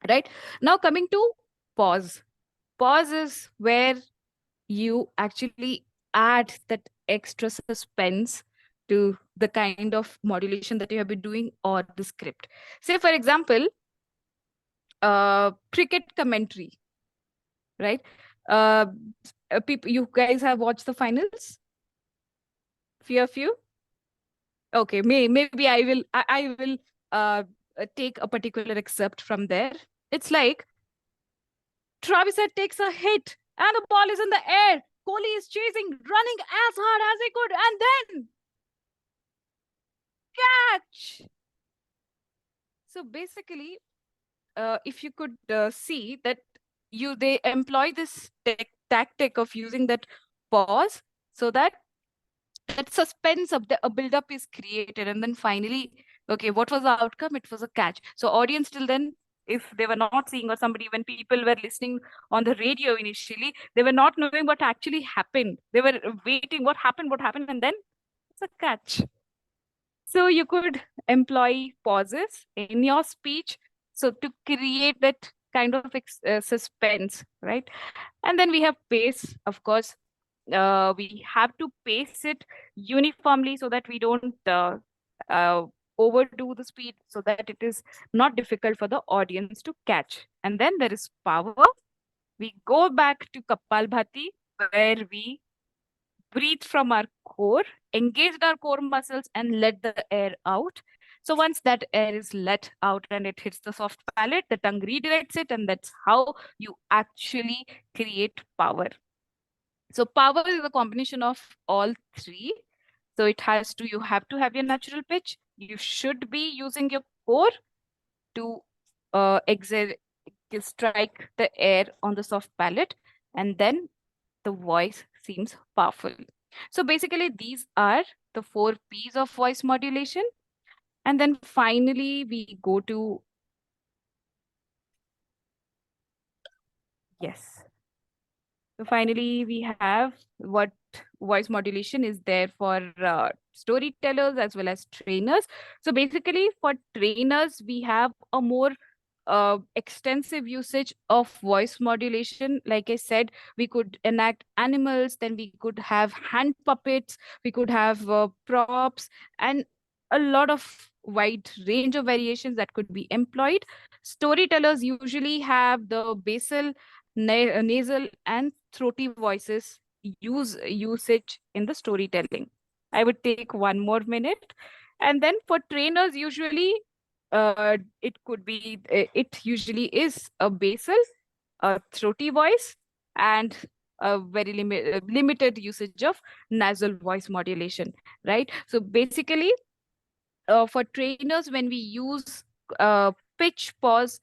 Right now, coming to pause. Pause is where you actually add that extra suspense to the kind of modulation that you have been doing or the script. Say, for example, cricket commentary, right? People, you guys have watched the finals? Few of you? Okay, maybe I will take a particular excerpt from there. It's like Travis Head takes a hit and the ball is in the air. Kohli is chasing, running as hard as he could, and then catch. So basically, if you could see that they employ this tactic of using that pause so that suspense of a build-up is created, and then finally, okay, what was the outcome? It was a catch. So audience till then, if they were not seeing, or somebody, when people were listening on the radio initially, they were not knowing what actually happened. They were waiting, what happened, and then it's a catch. So you could employ pauses in your speech, so to create that kind of suspense, right? And then we have pace, of course. We have to pace it uniformly so that we don't overdo the speed, so that it is not difficult for the audience to catch. And then there is power. We go back to Kapalbhati, where we breathe from our core, engaged our core muscles, and let the air out. So once that air is let out and it hits the soft palate, the tongue redirects it, and that's how you actually create power. So power is a combination of all three. So you have to have your natural pitch. You should be using your core to strike the air on the soft palate, and then the voice seems powerful. So basically, these are the 4 P's of voice modulation. And then finally, we go to, yes. So finally, we have what voice modulation is there for storytellers as well as trainers. So basically, for trainers, we have a more extensive usage of voice modulation. Like I said, we could enact animals, then we could have hand puppets, we could have props, and a lot of wide range of variations that could be employed. Storytellers usually have the basal, nasal, and throaty voices usage in the storytelling. I would take 1 more minute. And then for trainers, usually it usually is a basal, a throaty voice, and a very limited usage of nasal voice modulation, right? So basically, for trainers, when we use pitch, pause,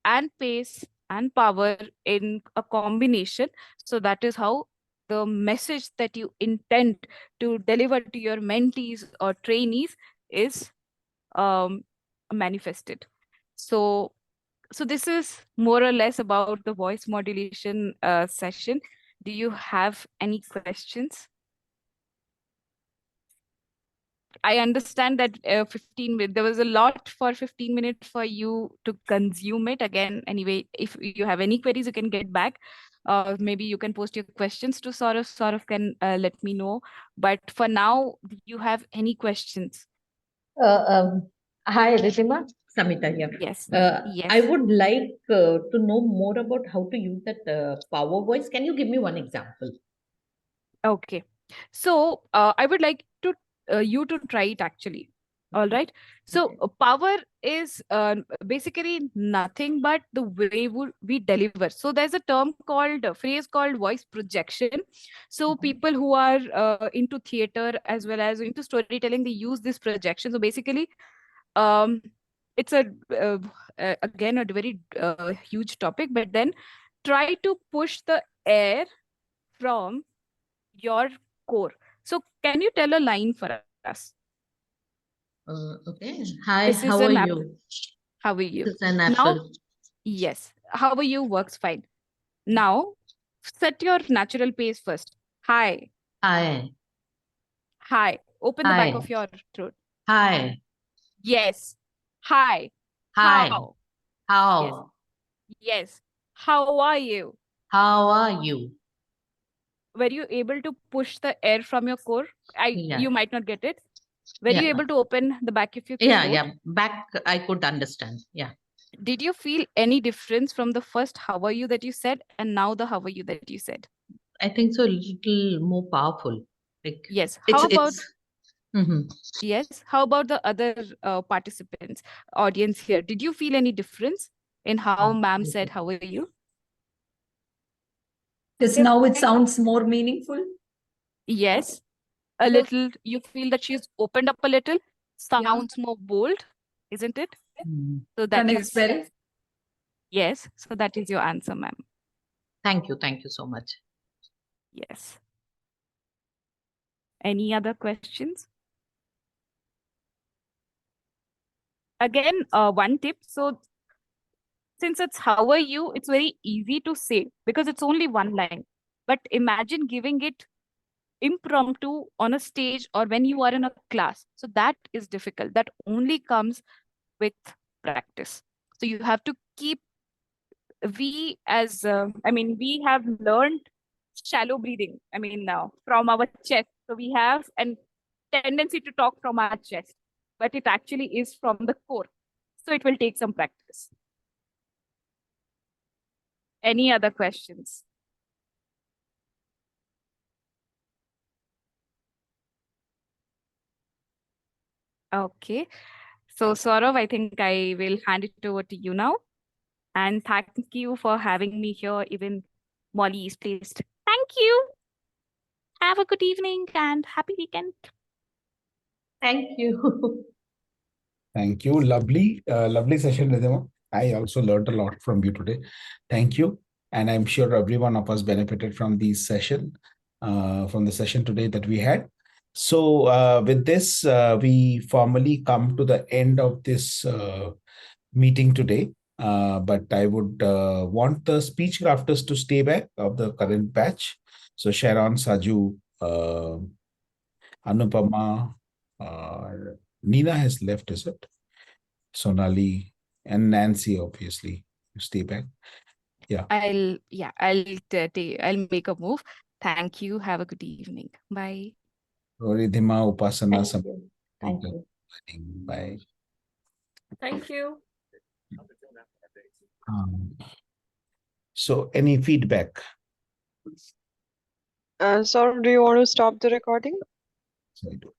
and pace and power in a combination, so that is how the message that you intend to deliver to your mentees or trainees is manifested. So this is more or less about the voice modulation session. Do you have any questions? I understand that 15 minutes, there was a lot for 15 minutes for you to consume it. Again, anyway, if you have any queries, you can get back. Maybe you can post your questions to Saurav. Saurav can let me know. But for now, do you have any questions? Hi, Ritima. Samita here. Yes. Yes. I would like to know more about how to use that power voice. Can you give me one example? Okay. So I would like to you to try it actually. All right. So power is basically nothing but the way we deliver. So there's a phrase called voice projection. So people who are into theater as well as into storytelling, they use this projection. So basically, it's again a very huge topic, but then try to push the air from your core. So can you tell a line for us? Okay. Hi, how are you? How are you? This is an natural. Now, yes. How are you works fine. Now, set your natural pace first. Hi. Hi. Hi. Open the back of your throat. Hi. Yes. Hi. Hi. How? How? Yes. How are you? How are you? Were you able to push the air from your core? You might not get it. Were you able to open the back of your throat? Yeah. Back, I could understand. Yeah. Did you feel any difference from the first how are you that you said and now the how are you that you said? I think so, a little more powerful. Like, yes. How about Yes. How about the other participants, audience here? Did you feel any difference in how ma'am said, "How are you"? Because now it sounds more meaningful. Yes. A little, you feel that she's opened up a little, sounds more bold, isn't it? So that Connects is, better. yes. So that is your answer, ma'am. Thank you. Thank you so much. Yes. Any other questions? Again, one tip. So since it's "How are you," it's very easy to say because it's only one line. But imagine giving it impromptu on a stage or when you are in a class. So that is difficult. That only comes with practice. So you have to keep, we have learned shallow breathing. Now from our chest. So we have a tendency to talk from our chest, but it actually is from the core. So it will take some practice. Any other questions? Okay. So Saurav, I think I will hand it over to you now. And thank you for having me here. Even Molly is pleased. Thank you. Have a good evening and happy weekend. Thank you. Thank you. Lovely session, Ridhima. I also learned a lot from you today. Thank you. And I'm sure every one of us benefited from this session, from the session today that we had. So with this, we formally come to the end of this meeting today. But I would want the speech crafters to stay back of the current batch. So Sharon, Saju, Anupama, Nina has left, is it? Sonali and Nancy, obviously, you stay back. Yeah. I'll make a move. Thank you. Have a good evening. Bye. Ridhima, Upasana, Thank you. Thank you. Bye. Thank you. So any feedback? So do you want to stop the recording? So I do.